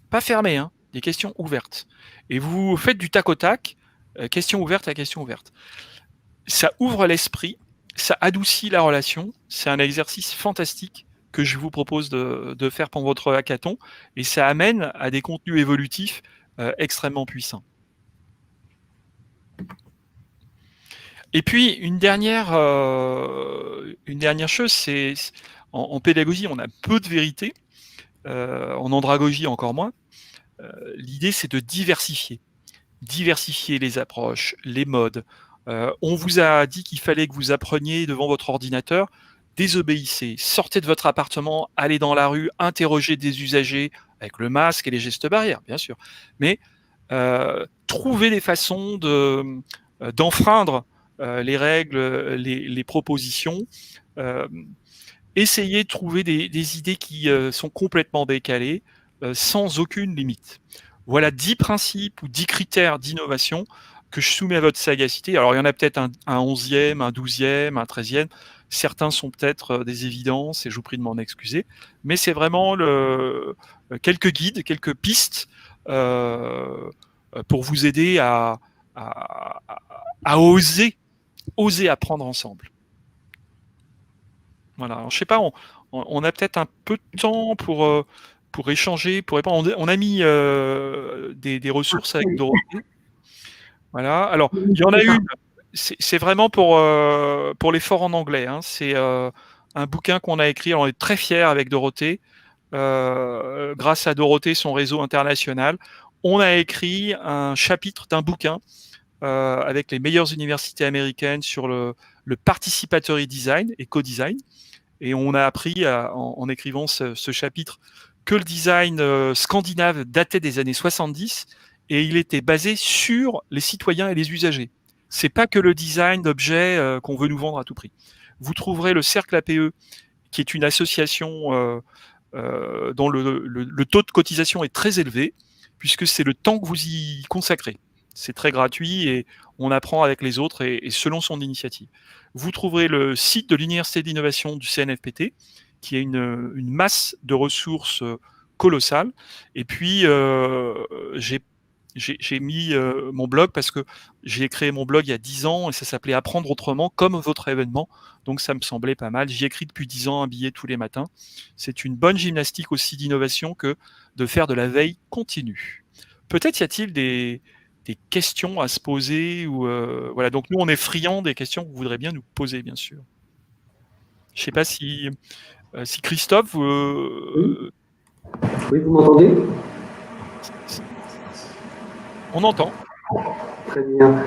Speaker 4: Pas fermées, hein, des questions ouvertes. Et vous faites du tac au tac, question ouverte à question ouverte. Ça ouvre l'esprit, ça adoucit la relation, c'est un exercice fantastique que je vous propose de faire pour votre hackathon, et ça amène à des contenus évolutifs extrêmement puissants. Et puis, une dernière chose, c'est en pédagogie, on a peu de vérité, en andragogie encore moins. L'idée, c'est de diversifier les approches, les modes. On vous a dit qu'il fallait que vous appreniez devant votre ordinateur, désobéissez, sortez de votre appartement, allez dans la rue, interrogez des usagers avec le masque et les gestes barrières, bien sûr. Mais trouvez des façons d'enfreindre les règles, les propositions. Essayez de trouver des idées qui sont complètement décalées, sans aucune limite. Voilà 10 principes ou 10 critères d'innovation que je soumets à votre sagacité. Alors, il y en a peut-être un 11e, un 12e, un 13e. Certains sont peut-être des évidences et je vous prie de m'en excuser. Mais c'est vraiment quelques guides, quelques pistes pour vous aider à oser apprendre ensemble. Voilà. Alors, je sais pas, on a peut-être un peu de temps pour échanger, pour répondre. On a mis des ressources avec Dorothée. Voilà. Alors, il y en a une. C'est vraiment pour l'effort en anglais. Hein. C'est un bouquin qu'on a écrit. Alors, on est très fiers avec Dorothée. Grâce à Dorothée, son réseau international, on a écrit un chapitre d'un bouquin avec les meilleures universités américaines sur le participatory design et co-design. Et on a appris en écrivant ce chapitre que le design scandinave datait des années 70 et il était basé sur les citoyens et les usagers. C'est pas que le design d'objets qu'on veut nous vendre à tout prix. Vous trouverez le Cercle APE, qui est une association dont le taux de cotisation est très élevé, puisque c'est le temps que vous y consacrez. C'est très gratuit et on apprend avec les autres et selon son initiative. Vous trouverez le site de l'Université d'innovation du CNFPT, qui a une masse de ressources colossales. Et puis, j'ai mis mon blog parce que j'ai créé mon blog il y a 10 ans et ça s'appelait Apprendre autrement, comme votre événement. Donc, ça me semblait pas mal. J'y écris depuis 10 ans un billet tous les matins. C'est une bonne gymnastique aussi d'innovation que de faire de la veille continue. Peut-être y a-t-il des questions à se poser ou voilà. Donc nous on est friands des questions que vous voudrez bien nous poser, bien sûr. Je sais pas si Christophe
Speaker 6: Oui, vous m'entendez?
Speaker 4: On entend.
Speaker 6: Très bien.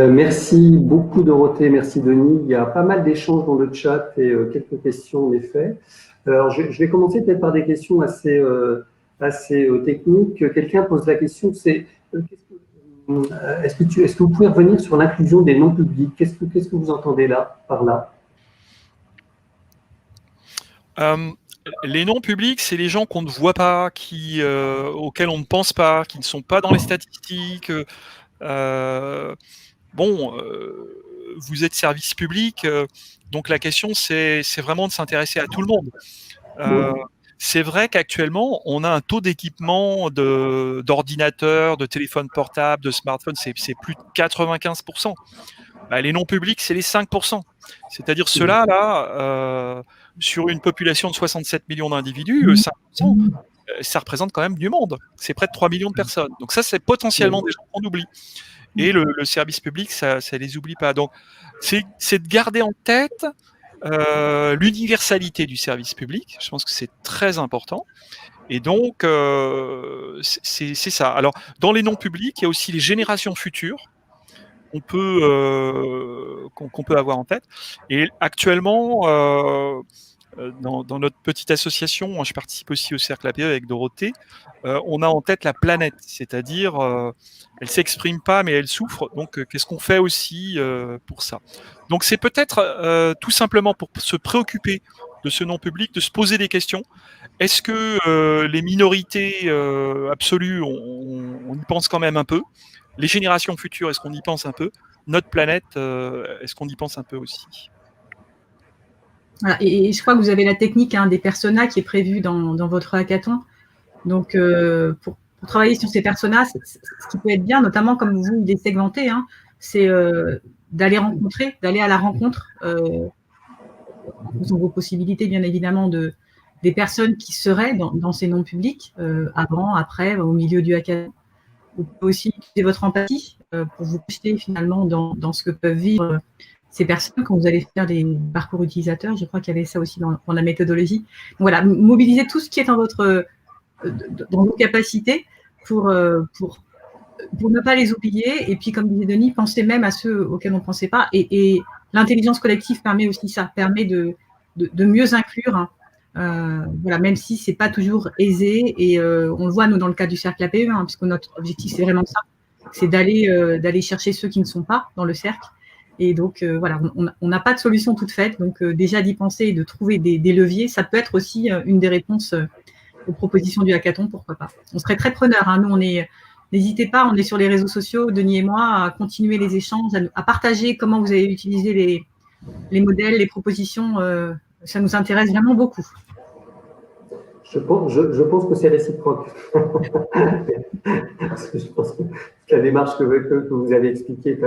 Speaker 6: Merci beaucoup Dorothée, merci Denis. Il y a pas mal d'échanges dans le chat et quelques questions en effet. Alors je vais commencer peut-être par des questions assez techniques. Quelqu'un pose la question, c'est est-ce que vous pouvez revenir sur l'inclusion des noms publics? Qu'est-ce que vous entendez par là?
Speaker 4: Les noms publics, c'est les gens qu'on ne voit pas, auxquels on ne pense pas, qui ne sont pas dans les statistiques. Vous êtes service public, donc la question c'est vraiment de s'intéresser à tout le monde. c'est vrai qu'actuellement, on a un taux d'équipement d'ordinateurs, de téléphones portables, de smartphones, c'est plus de 95%. Bah, les non publics, c'est les 5%. C'est-à-dire ceux-là, là, sur une population de 67 millions d'individus, 5%, ça représente quand même du monde. C'est près de 3 millions de personnes. Donc ça, c'est potentiellement des gens qu'on oublie. Et le service public, ça les oublie pas. Donc, c'est de garder en tête l'universalité du service public. Je pense que c'est très important. Et donc, c'est ça. Alors, dans les non publics, il y a aussi les générations futures qu'on peut avoir en tête. Et actuellement, dans notre petite association, moi, je participe aussi au Cercle APE avec Dorothée, on a en tête la planète, c'est-à-dire elle s'exprime pas mais elle souffre, donc qu'est-ce qu'on fait aussi pour ça? Donc c'est peut-être tout simplement pour se préoccuper de ce non-public, de se poser des questions. Est-ce que les minorités absolues, on y pense quand même un peu? Les générations futures, est-ce qu'on y pense un peu? Notre planète, est-ce qu'on y pense un peu aussi?
Speaker 5: Voilà, et je crois que vous avez la technique des personas qui est prévue dans votre hackathon. Donc, pour travailler sur ces personas, ce qui peut être bien, notamment comme vous les segmentez, c'est d'aller à la rencontre, en fonction de vos possibilités, bien évidemment, des personnes qui seraient dans ces noms publics, avant, après, au milieu du hackathon. Vous pouvez aussi utiliser votre empathie pour vous projeter finalement dans ce que peuvent vivre ces personnes quand vous allez faire des parcours utilisateurs. Je crois qu'il y avait ça aussi dans la méthodologie. Donc voilà, mobiliser tout ce qui est dans vos capacités pour ne pas les oublier. Et puis, comme disait Denis, penser même à ceux auxquels on ne pensait pas. Et l'intelligence collective permet aussi ça, permet de mieux inclure. Voilà, même si c'est pas toujours aisé, et on le voit nous dans le cas du cercle APE, puisque notre objectif c'est vraiment ça, c'est d'aller chercher ceux qui ne sont pas dans le cercle. Et donc voilà, on n'a pas de solution toute faite, donc déjà d'y penser et de trouver des leviers, ça peut être aussi une des réponses aux propositions du hackathon, pourquoi pas. On serait très preneurs, nous n'hésitez pas, on est sur les réseaux sociaux, Denis et moi, à continuer les échanges, à partager comment vous avez utilisé les modèles, les propositions, ça nous intéresse vraiment beaucoup.
Speaker 6: Je pense que c'est réciproque. Parce que je pense que la démarche que vous avez expliquée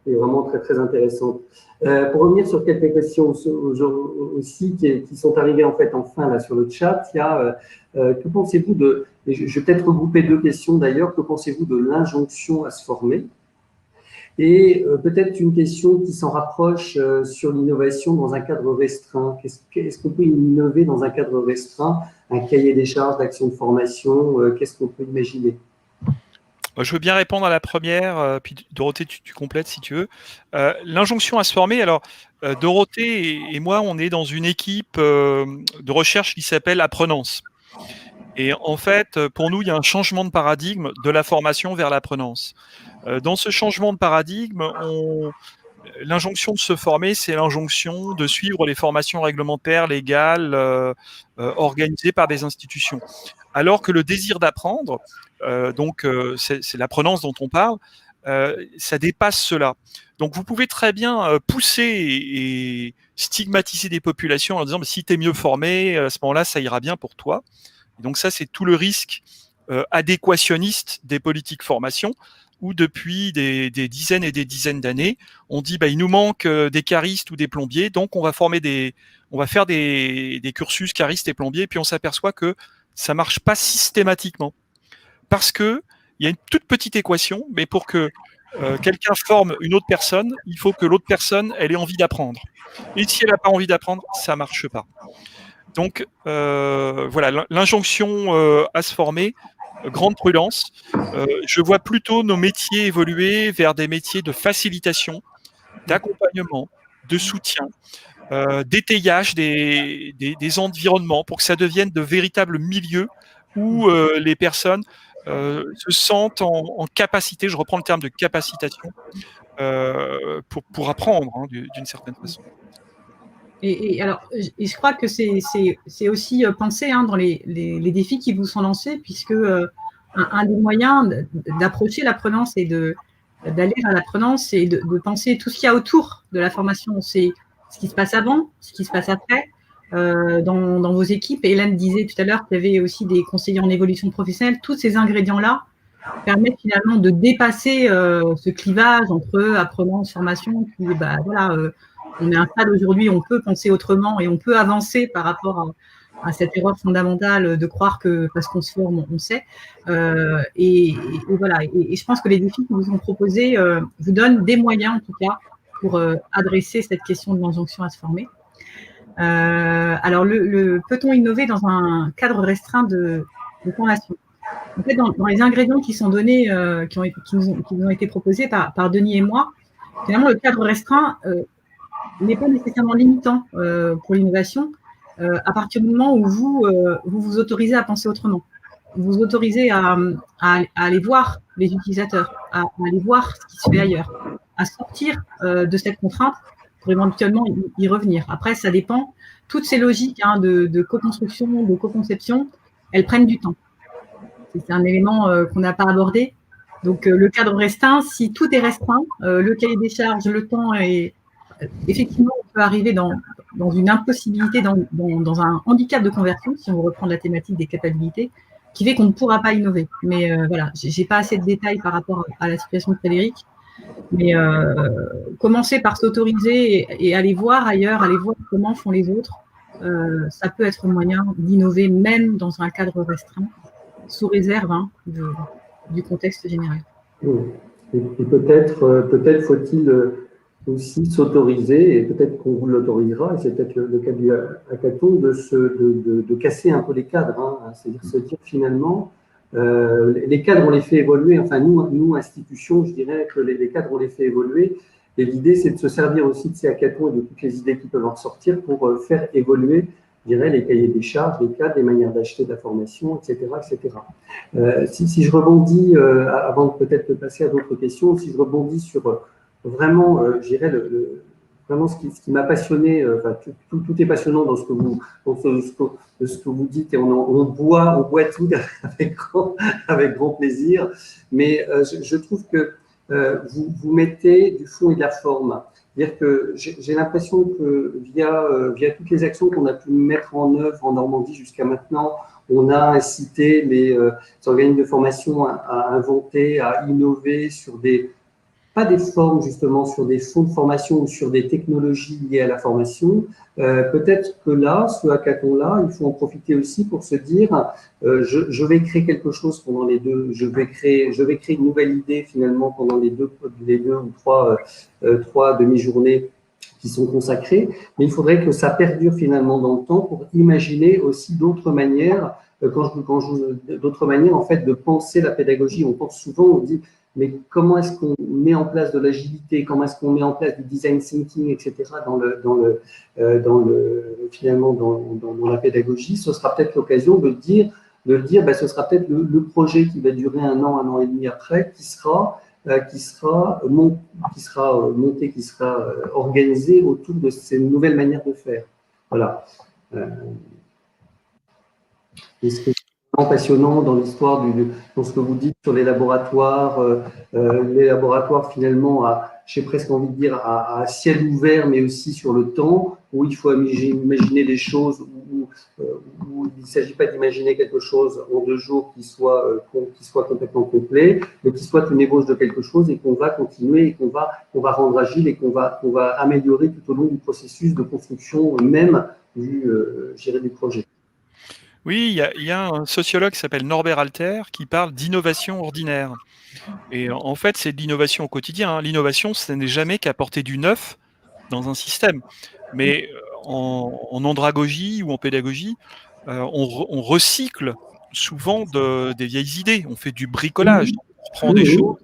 Speaker 6: est vraiment très, très intéressante. Pour revenir sur quelques questions aussi qui sont arrivées enfin là sur le chat, il y a que pensez-vous je vais peut-être regrouper deux questions d'ailleurs, que pensez-vous de l'injonction à se former? Et peut-être une question qui s'en rapproche sur l'innovation dans un cadre restreint. Est-ce qu'on peut innover dans un cadre restreint, un cahier des charges d'action de formation? Qu'est-ce qu'on peut imaginer?
Speaker 4: Je veux bien répondre à la première, puis Dorothée, tu complètes si tu veux. L'injonction à se former, alors Dorothée et moi, on est dans une équipe de recherche qui s'appelle Apprenance. Et en fait, pour nous, il y a un changement de paradigme de la formation vers l'apprenance. Dans ce changement de paradigme, l'injonction de se former, c'est l'injonction de suivre les formations réglementaires, légales, organisées par des institutions. Alors que le désir d'apprendre, c'est l'apprenance dont on parle, ça dépasse cela. Donc vous pouvez très bien pousser et stigmatiser des populations en disant si tu es mieux formé, à ce moment-là, ça ira bien pour toi. Et donc ça, c'est tout le risque adéquationniste des politiques formation, où depuis des dizaines et des dizaines d'années, on dit il nous manque des caristes ou des plombiers, donc on va faire des cursus caristes et plombiers, puis on s'aperçoit que ça marche pas systématiquement. Parce que il y a une toute petite équation, mais pour que quelqu'un forme une autre personne, il faut que l'autre personne elle ait envie d'apprendre. Et si elle n'a pas envie d'apprendre, ça marche pas. Donc voilà, l'injonction à se former, grande prudence. Je vois plutôt nos métiers évoluer vers des métiers de facilitation, d'accompagnement, de soutien, d'étayage des environnements pour que ça devienne de véritables milieux où les personnes se sentent en capacité, je reprends le terme de capacitation, pour apprendre d'une certaine façon.
Speaker 5: Et je crois que c'est aussi pensé dans les défis qui vous sont lancés, puisque un des moyens d'approcher l'apprenance et d'aller vers l'apprenance et de penser tout ce qu'il y a autour de la formation, c'est ce qui se passe avant, ce qui se passe après, dans vos équipes. Hélène disait tout à l'heure qu'il y avait aussi des conseillers en évolution professionnelle. Tous ces ingrédients-là permettent finalement de dépasser ce clivage entre apprenance, formation. Puis, voilà, on est à un stade aujourd'hui où on peut penser autrement et on peut avancer par rapport à cette erreur fondamentale de croire que parce qu'on se forme, on sait. Et voilà. Et je pense que les défis que vous ont proposés vous donnent des moyens, en tout cas, pour adresser cette question de l'injonction à se former. Alors, peut-on innover dans un cadre restreint de formation? En fait, dans les ingrédients qui sont donnés, qui nous ont été proposés par Denis et moi, finalement, le cadre restreint n'est pas nécessairement limitant pour l'innovation à partir du moment où vous autorisez à penser autrement. Vous vous autorisez à aller voir les utilisateurs, à aller voir ce qui se fait ailleurs, à sortir de cette contrainte pour éventuellement y revenir. Après, ça dépend. Toutes ces logiques de co-construction, de co-conception, elles prennent du temps. C'est un élément qu'on n'a pas abordé. Donc, le cadre restreint, si tout est restreint, le cahier des charges, le temps, effectivement, on peut arriver dans une impossibilité, dans un handicap de conversion, si on reprend la thématique des capacité, qui fait qu'on ne pourra pas innover. Mais voilà, j'ai pas assez de détails par rapport à la situation de Frédéric. Mais commencer par s'autoriser et aller voir ailleurs, aller voir comment font les autres, ça peut être un moyen d'innover même dans un cadre restreint, sous réserve du contexte général.
Speaker 6: Et peut-être faut-il aussi s'autoriser, et peut-être qu'on vous l'autorisera, et c'est peut-être le cas du hackathon, de casser un peu les cadres, c'est-à-dire se dire finalement, les cadres, on les fait évoluer, enfin nous institutions, je dirais que les cadres, on les fait évoluer, et l'idée c'est de se servir aussi de ces hackathons et de toutes les idées qui peuvent en sortir pour faire évoluer, je dirais, les cahiers des charges, les cadres, les manières d'acheter de la formation, etc. Si je rebondis, avant de peut-être passer à d'autres questions, si je rebondis sur vraiment, je dirais, vraiment ce qui m'a passionné, tout est passionnant dans ce que vous dites, et on boit tout avec grand plaisir, mais je trouve que vous mettez du fond et de la forme. C'est-à-dire que j'ai l'impression que via toutes les actions qu'on a pu mettre en œuvre en Normandie jusqu'à maintenant, on a incité les organismes de formation à inventer, à innover sur pas des formes justement, sur des fonds de formation ou sur des technologies liées à la formation. Peut-être que là, ce hackathon-là, il faut en profiter aussi pour se dire je vais créer quelque chose pendant les deux, je vais créer une nouvelle idée finalement pendant les deux ou trois demi-journées qui sont consacrées, mais il faudrait que ça perdure finalement dans le temps pour imaginer aussi d'autres manières, d'autres manières en fait de penser la pédagogie. On pense souvent, on dit mais comment est-ce qu'on met en place de l'agilité, comment est-ce qu'on met en place du design thinking, etc. Finalement dans la pédagogie. Ce sera peut-être l'occasion de dire, ce sera peut-être le projet qui va durer un an et demi après, qui sera monté, qui sera organisé autour de ces nouvelles manières de faire. Voilà. Est-ce que passionnant dans l'histoire dans ce que vous dites sur les laboratoires finalement j'ai presque envie de dire à ciel ouvert, mais aussi sur le temps, où il faut imaginer les choses, où il ne s'agit pas d'imaginer quelque chose en 2 jours qui soit complètement complet, mais qui soit une ébauche de quelque chose et qu'on va continuer et qu'on va rendre agile et qu'on va améliorer tout au long du processus de construction même du projet.
Speaker 4: Oui, il y a un sociologue qui s'appelle Norbert Alter qui parle d'innovation ordinaire. Et en fait, c'est de l'innovation au quotidien. L'innovation, ce n'est jamais qu'apporter du neuf dans un système. Mais en andragogie ou en pédagogie, on recycle souvent des vieilles idées. On fait du bricolage. On prend des choses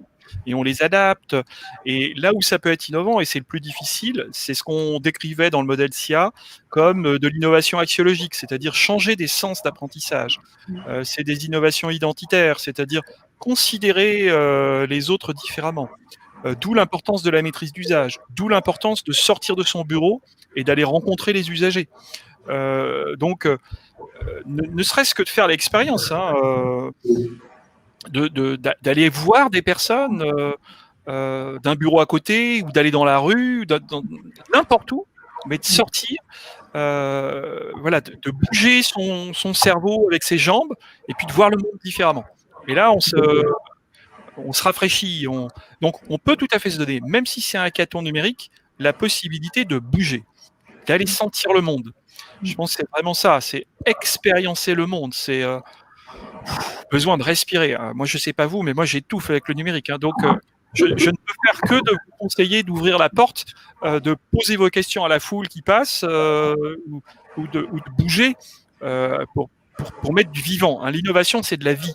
Speaker 4: et on les adapte. Et là où ça peut être innovant, et c'est le plus difficile, c'est ce qu'on décrivait dans le modèle SIA comme de l'innovation axiologique, c'est-à-dire changer des sens d'apprentissage. C'est des innovations identitaires, c'est-à-dire considérer les autres différemment. D'où l'importance de la maîtrise d'usage, d'où l'importance de sortir de son bureau et d'aller rencontrer les usagers. Donc, ne serait-ce que de faire l'expérience, d'aller voir des personnes d'un bureau à côté, ou d'aller dans la rue, n'importe où, mais de sortir voilà, de bouger son cerveau avec ses jambes et puis de voir le monde différemment. Et là, on se rafraîchit. Donc, on peut tout à fait se donner, même si c'est un hackathon numérique, la possibilité de bouger, d'aller sentir le monde. Je pense que c'est vraiment ça, c'est expériencer le monde, c'est besoin de respirer. Moi, je ne sais pas vous, mais moi, j'étouffe avec le numérique. Donc, je ne peux faire que de vous conseiller d'ouvrir la porte, de poser vos questions à la foule qui passe ou de bouger pour mettre du vivant. L'innovation, c'est de la vie.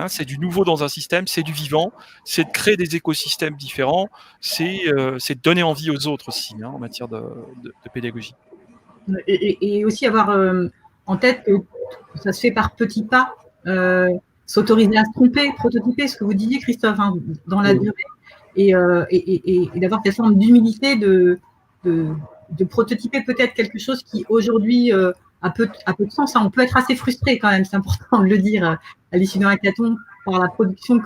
Speaker 4: C'est du nouveau dans un système, c'est du vivant, c'est de créer des écosystèmes différents, c'est de donner envie aux autres aussi en matière de pédagogie.
Speaker 5: Et aussi avoir en tête que ça se fait par petits pas, s'autoriser à se tromper, prototyper, ce que vous disiez, Christophe, dans la durée, et d'avoir cette forme d'humilité de prototyper peut-être quelque chose qui aujourd'hui a peu de sens. On peut être assez frustré quand même, c'est important de le dire, à l'issue d'un hackathon par la production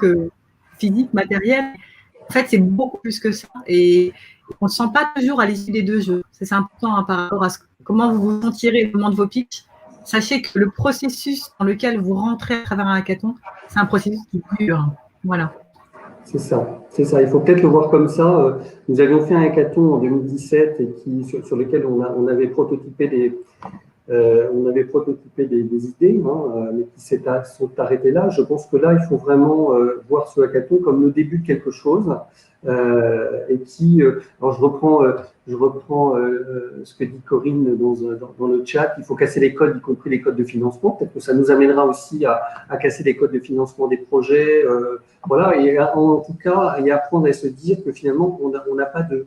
Speaker 5: physique, matérielle. En fait, c'est beaucoup plus que ça. Et on ne se sent pas toujours à l'issue des 2 jeux. C'est important par rapport à comment vous vous sentirez au moment de vos pitchs. Sachez que le processus dans lequel vous rentrez à travers un hackathon, c'est un processus qui dure. Voilà.
Speaker 6: C'est ça. Il faut peut-être le voir comme ça. Nous avions fait un hackathon en 2017 et sur lequel on avait prototypé des idées, mais qui sont arrêtées là. Je pense que là, il faut vraiment voir ce hackathon comme le début de quelque chose. Et qui, alors je reprends ce que dit Corinne dans le chat, il faut casser les codes, y compris les codes de financement. Peut-être que ça nous amènera aussi à casser les codes de financement des projets. Voilà, et en tout cas, et apprendre à se dire que finalement, on n'a pas de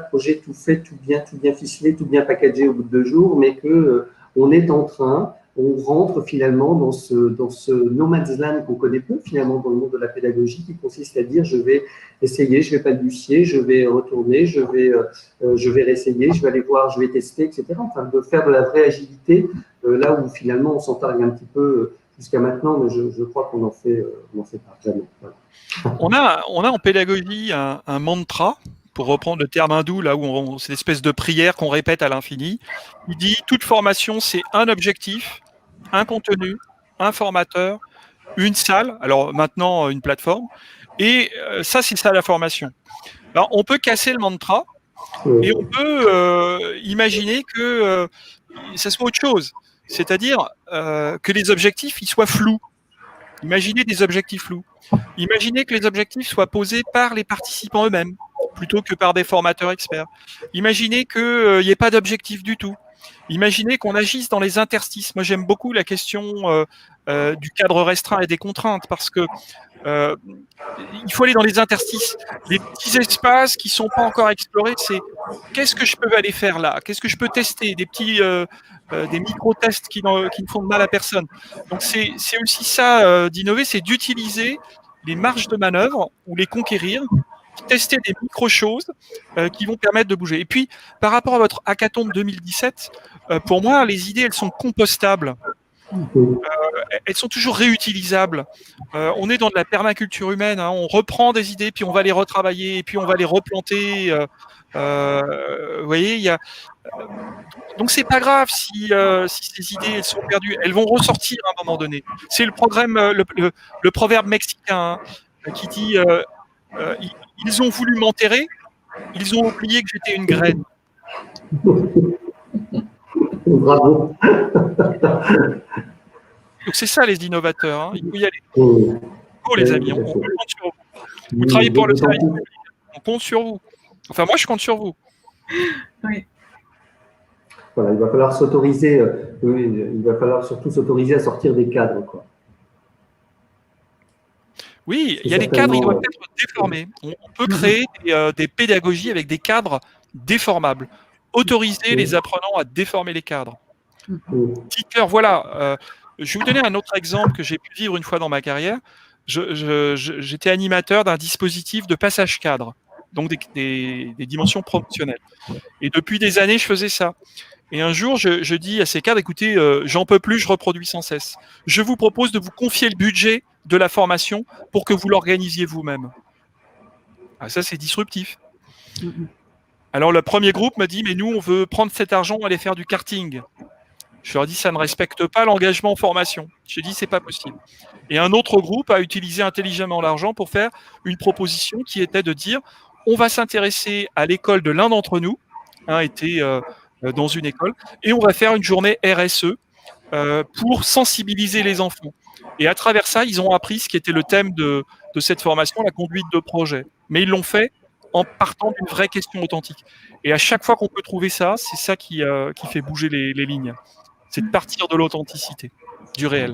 Speaker 6: projet tout fait, tout bien ficelé, tout bien packagé au bout de 2 jours, mais que on est en train, on rentre finalement dans ce no man's land qu'on connaît peu finalement dans le monde de la pédagogie, qui consiste à dire je vais essayer, je vais balbutier, je vais retourner, je vais réessayer, je vais aller voir, je vais tester, etc. Enfin, de faire de la vraie agilité là où finalement on s'entargue un petit peu jusqu'à maintenant, mais je crois qu'on n'en fait pas jamais. Voilà.
Speaker 4: On a en pédagogie un mantra, pour reprendre le terme hindou, là où c'est une espèce de prière qu'on répète à l'infini. Il dit toute formation, c'est un objectif, un contenu, un formateur, une salle, alors maintenant une plateforme, et ça, c'est ça la formation. Alors, on peut casser le mantra et on peut imaginer que ça soit autre chose, c'est-à-dire que les objectifs ils soient flous. Imaginez des objectifs flous. Imaginez que les objectifs soient posés par les participants eux-mêmes, plutôt que par des formateurs experts. Imaginez qu'il n'y ait pas d'objectif du tout. Imaginez qu'on agisse dans les interstices. Moi, j'aime beaucoup la question du cadre restreint et des contraintes, parce que il faut aller dans les interstices, les petits espaces qui ne sont pas encore explorés. C'est qu'est-ce que je peux aller faire là? Qu'est-ce que je peux tester? Des petits, des micro-tests qui ne font de mal à personne. Donc c'est aussi ça d'innover, c'est d'utiliser les marges de manœuvre ou les conquérir, tester des micro-choses qui vont permettre de bouger. Et puis, par rapport à votre hackathon de 2017, pour moi, les idées, elles sont compostables. Elles sont toujours réutilisables. On est dans de la permaculture humaine. On reprend des idées, puis on va les retravailler, et puis on va les replanter. Vous voyez, donc c'est pas grave si ces idées elles sont perdues. Elles vont ressortir à un moment donné. C'est le proverbe mexicain qui dit ils ont voulu m'enterrer, ils ont oublié que j'étais une graine.
Speaker 6: Bravo.
Speaker 4: Donc c'est ça les innovateurs, il faut y aller. Bon les amis, on compte sur vous. Vous travaillez pour le service public, on compte sur vous. Enfin moi je compte sur vous.
Speaker 5: Oui.
Speaker 6: Voilà, il va falloir s'autoriser, il va falloir surtout s'autoriser à sortir des cadres, quoi.
Speaker 4: Oui, il y a des cadres, ils doivent être déformés. On peut créer des pédagogies avec des cadres déformables. Autoriser les apprenants à déformer les cadres. Teacher, voilà. Je vais vous donner un autre exemple que j'ai pu vivre une fois dans ma carrière. J'étais animateur d'un dispositif de passage cadre, donc des dimensions promotionnelles. Et depuis des années, je faisais ça. Et un jour, je dis à ces cadres, écoutez, j'en peux plus, je reproduis sans cesse. Je vous propose de vous confier le budget de la formation pour que vous l'organisiez vous-même. Ah, ça, c'est disruptif. Alors, le premier groupe m'a dit, mais nous, on veut prendre cet argent, aller faire du karting. Je leur ai dit, ça ne respecte pas l'engagement en formation. J'ai dit, c'est pas possible. Et un autre groupe a utilisé intelligemment l'argent pour faire une proposition qui était de dire, on va s'intéresser à l'école de l'un d'entre nous, était dans une école, et on va faire une journée RSE pour sensibiliser les enfants. Et à travers ça, ils ont appris ce qui était le thème de cette formation, la conduite de projet. Mais ils l'ont fait en partant d'une vraie question authentique. Et à chaque fois qu'on peut trouver ça, c'est ça qui fait bouger les lignes. C'est de partir de l'authenticité, du réel.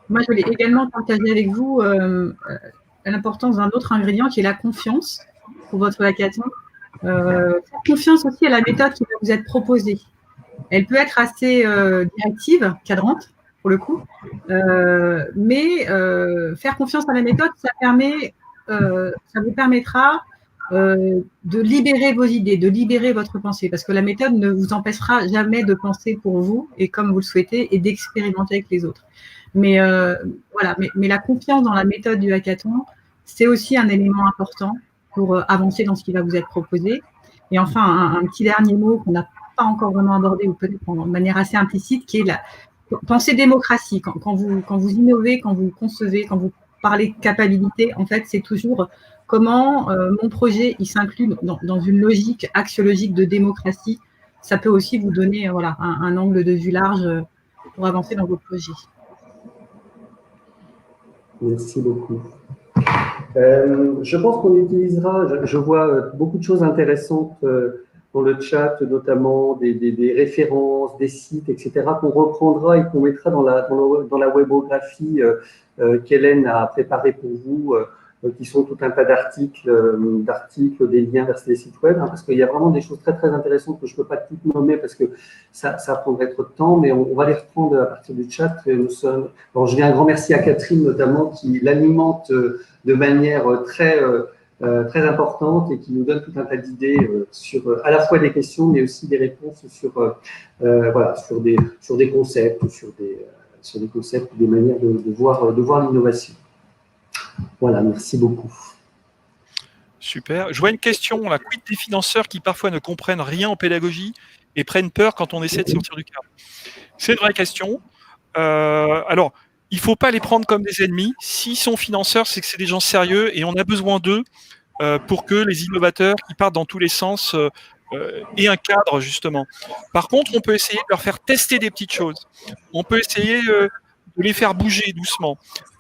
Speaker 5: Moi, je voulais également partager avec vous l'importance d'un autre ingrédient qui est la confiance pour votre hackathon. Faire confiance aussi à la méthode qui va vous être proposée. Elle peut être assez directive, cadrante, pour le coup, mais faire confiance à la méthode, ça vous permettra de libérer vos idées, de libérer votre pensée, parce que la méthode ne vous empêchera jamais de penser pour vous et comme vous le souhaitez et d'expérimenter avec les autres. Mais voilà, mais la confiance dans la méthode du hackathon, c'est aussi un élément important pour avancer dans ce qui va vous être proposé. Et enfin, un petit dernier mot qu'on n'a pas encore vraiment abordé, ou peut-être de manière assez implicite, qui est la pensée démocratie. Quand vous innovez, quand vous concevez, quand vous parlez de capacité, en fait, c'est toujours comment mon projet il s'inclut dans une logique axiologique de démocratie. Ça peut aussi vous donner voilà, un angle de vue large pour avancer dans vos projets.
Speaker 6: Merci beaucoup. Je pense qu'on utilisera, je vois beaucoup de choses intéressantes dans le chat, notamment des références, des sites, etc., qu'on reprendra et qu'on mettra dans la webographie qu'Hélène a préparée pour vous, qui sont tout un tas d'articles, des liens vers ces sites web, parce qu'il y a vraiment des choses très, très intéressantes que je ne peux pas toutes nommer parce que ça prendrait trop de temps, mais on va les reprendre à partir du chat. Bon, je dis un grand merci à Catherine, notamment, qui l'alimente de manière très importante et qui nous donne tout un tas d'idées sur à la fois des questions, mais aussi des réponses sur des concepts, sur des concepts, des manières de voir l'innovation. Voilà, merci beaucoup.
Speaker 4: Super. Je vois une question, la quid des financeurs qui parfois ne comprennent rien en pédagogie et prennent peur quand on essaie de sortir du cadre. C'est une vraie question. Alors, il ne faut pas les prendre comme des ennemis. S'ils sont financeurs, c'est que c'est des gens sérieux et on a besoin d'eux pour que les innovateurs qui partent dans tous les sens aient un cadre, justement. Par contre, on peut essayer de leur faire tester des petites choses. On peut essayer de les faire bouger doucement.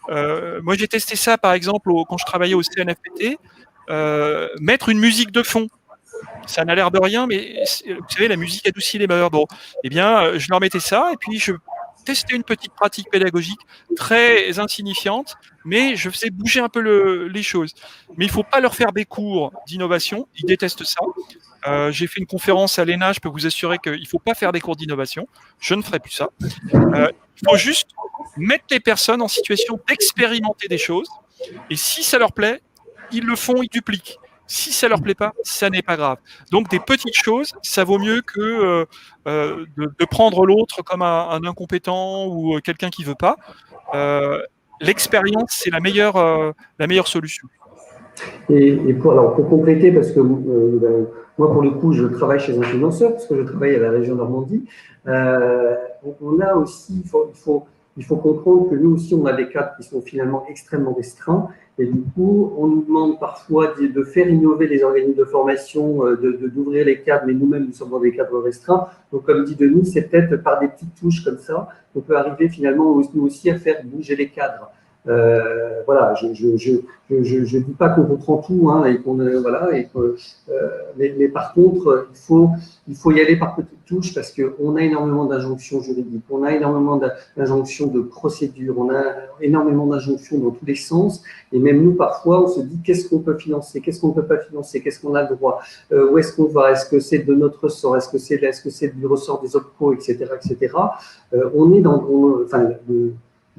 Speaker 4: Moi, j'ai testé ça, par exemple, quand je travaillais au CNFPT, mettre une musique de fond. Ça n'a l'air de rien, mais vous savez, la musique adoucit les mœurs. Bon, eh bien, je leur mettais ça, et puis je testais une petite pratique pédagogique très insignifiante, mais je faisais bouger un peu les choses. Mais il ne faut pas leur faire des cours d'innovation, ils détestent ça. J'ai fait une conférence à l'ENA, je peux vous assurer qu'il ne faut pas faire des cours d'innovation, je ne ferai plus ça. Il faut juste mettre les personnes en situation d'expérimenter des choses, et si ça leur plaît, ils le font, ils dupliquent. Si ça leur plaît pas, ça n'est pas grave. Donc des petites choses, ça vaut mieux que de prendre l'autre comme un incompétent ou quelqu'un qui veut pas. L'expérience, c'est la meilleure solution.
Speaker 6: Et pour compléter, parce que moi, pour le coup, je travaille chez un financeur, parce que je travaille à la région Normandie, on a aussi, il faut comprendre que nous aussi, on a des cadres qui sont finalement extrêmement restreints. Et du coup, on nous demande parfois de faire innover les organismes de formation, d'ouvrir les cadres, mais nous-mêmes, nous sommes dans des cadres restreints. Donc, comme dit Denis, c'est peut-être par des petites touches comme ça qu'on peut arriver finalement nous aussi à faire bouger les cadres. Voilà, je dis pas qu'on comprend tout, hein, et qu'on voilà, mais par contre, il faut y aller par petites touches parce qu'on a énormément d'injonctions juridiques, on a énormément d'injonctions de procédures, on a énormément d'injonctions dans tous les sens, et même nous parfois on se dit qu'est-ce qu'on peut financer, qu'est-ce qu'on peut pas financer, qu'est-ce qu'on a le droit, où est-ce qu'on va, est-ce que c'est de notre ressort, est-ce que c'est du ressort des OPCO, etc., etc. On est dans,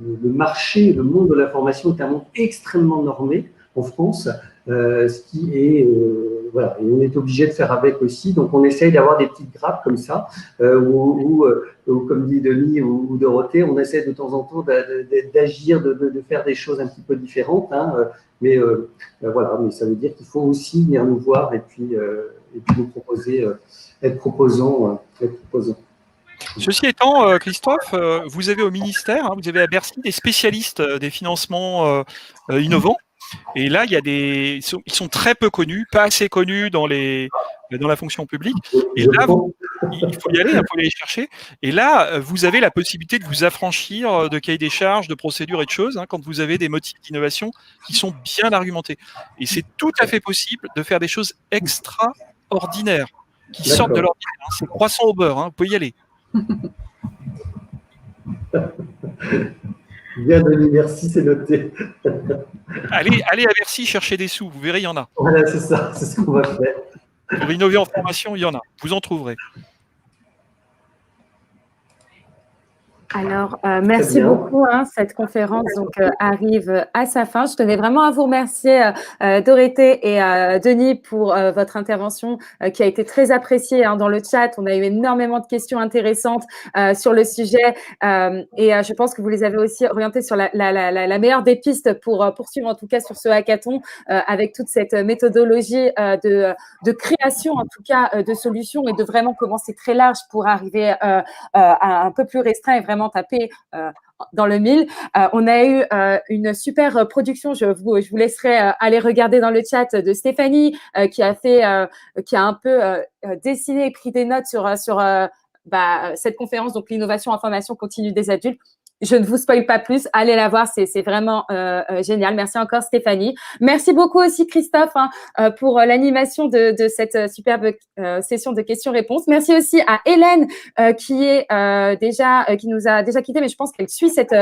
Speaker 6: le marché, le monde de l'information est un monde extrêmement normé en France, ce qui est voilà, et on est obligé de faire avec aussi. Donc, on essaye d'avoir des petites grappes comme ça, où, comme dit Denis ou Dorothée, on essaie de temps en temps d'agir, de faire des choses un petit peu différentes. Hein, mais voilà, mais ça veut dire qu'il faut aussi venir nous voir et puis nous proposer, être proposant.
Speaker 4: Ceci étant, Christophe, vous avez au ministère, hein, vous avez à Bercy des spécialistes des financements innovants. Et là, ils sont très peu connus, pas assez connus dans la fonction publique. Et là, il faut y aller, il faut aller les chercher. Et là, vous avez la possibilité de vous affranchir de cahiers des charges, de procédures et de choses, hein, quand vous avez des motifs d'innovation qui sont bien argumentés. Et c'est tout à fait possible de faire des choses extraordinaires, qui sortent de l'ordinaire. Hein. C'est croissant au beurre, hein, vous pouvez y aller.
Speaker 6: Bien, Denis, merci, c'est noté.
Speaker 4: Allez à Bercy chercher des sous, vous verrez, il y en a.
Speaker 6: Voilà, c'est ça, c'est ce qu'on va faire.
Speaker 4: Pour innover en formation, il y en a. Vous en trouverez.
Speaker 1: Alors, merci beaucoup. Hein, cette conférence arrive à sa fin. Je tenais vraiment à vous remercier, Dorothée et Denis, pour votre intervention qui a été très appréciée dans le chat. On a eu énormément de questions intéressantes sur le sujet et je pense que vous les avez aussi orientées sur la meilleure des pistes pour poursuivre, en tout cas, sur ce hackathon avec toute cette méthodologie de création, en tout cas, de solutions et de vraiment commencer très large pour arriver à un peu plus restreint et vraiment taper dans le mille. On a eu une super production, je vous laisserai aller regarder dans le chat, de Stéphanie qui a un peu dessiné et pris des notes sur cette conférence, donc l'innovation en formation continue des adultes. Je ne vous spoil pas plus, allez la voir, c'est vraiment génial. Merci encore Stéphanie. Merci beaucoup aussi Christophe pour l'animation de cette superbe session de questions-réponses. Merci aussi à Hélène qui nous a déjà quitté, mais je pense qu'elle suit cette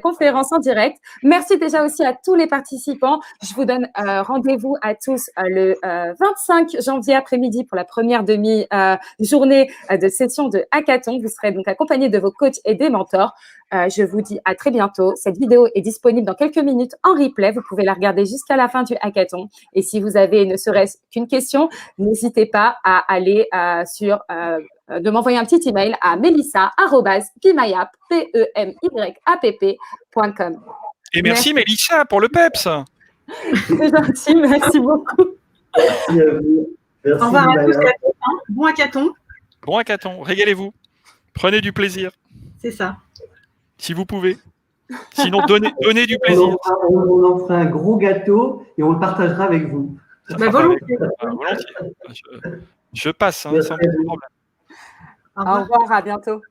Speaker 1: conférence en direct. Merci déjà aussi à tous les participants. Je vous donne rendez-vous à tous le 25 janvier après-midi pour la première demi-journée de session de hackathon. Vous serez donc accompagnés de vos coachs et des mentors. Je vous dis à très bientôt. Cette vidéo est disponible dans quelques minutes en replay. Vous pouvez la regarder jusqu'à la fin du hackathon. Et si vous avez ne serait-ce qu'une question, n'hésitez pas à aller de m'envoyer un petit email à melissa@pemyapp.com.
Speaker 4: Et merci Mélissa pour le PEPS.
Speaker 1: C'est gentil, merci beaucoup.
Speaker 6: Merci à vous. Merci,
Speaker 5: au revoir à tous et à toutes. Bon hackathon.
Speaker 4: Bon hackathon, régalez-vous. Prenez du plaisir.
Speaker 5: C'est ça.
Speaker 4: Si vous pouvez. Sinon, donnez du plaisir.
Speaker 6: On en fera un gros gâteau et on le partagera avec vous.
Speaker 5: Volontiers.
Speaker 4: Volontiers. Je passe, sans problème.
Speaker 1: Au revoir, à bientôt.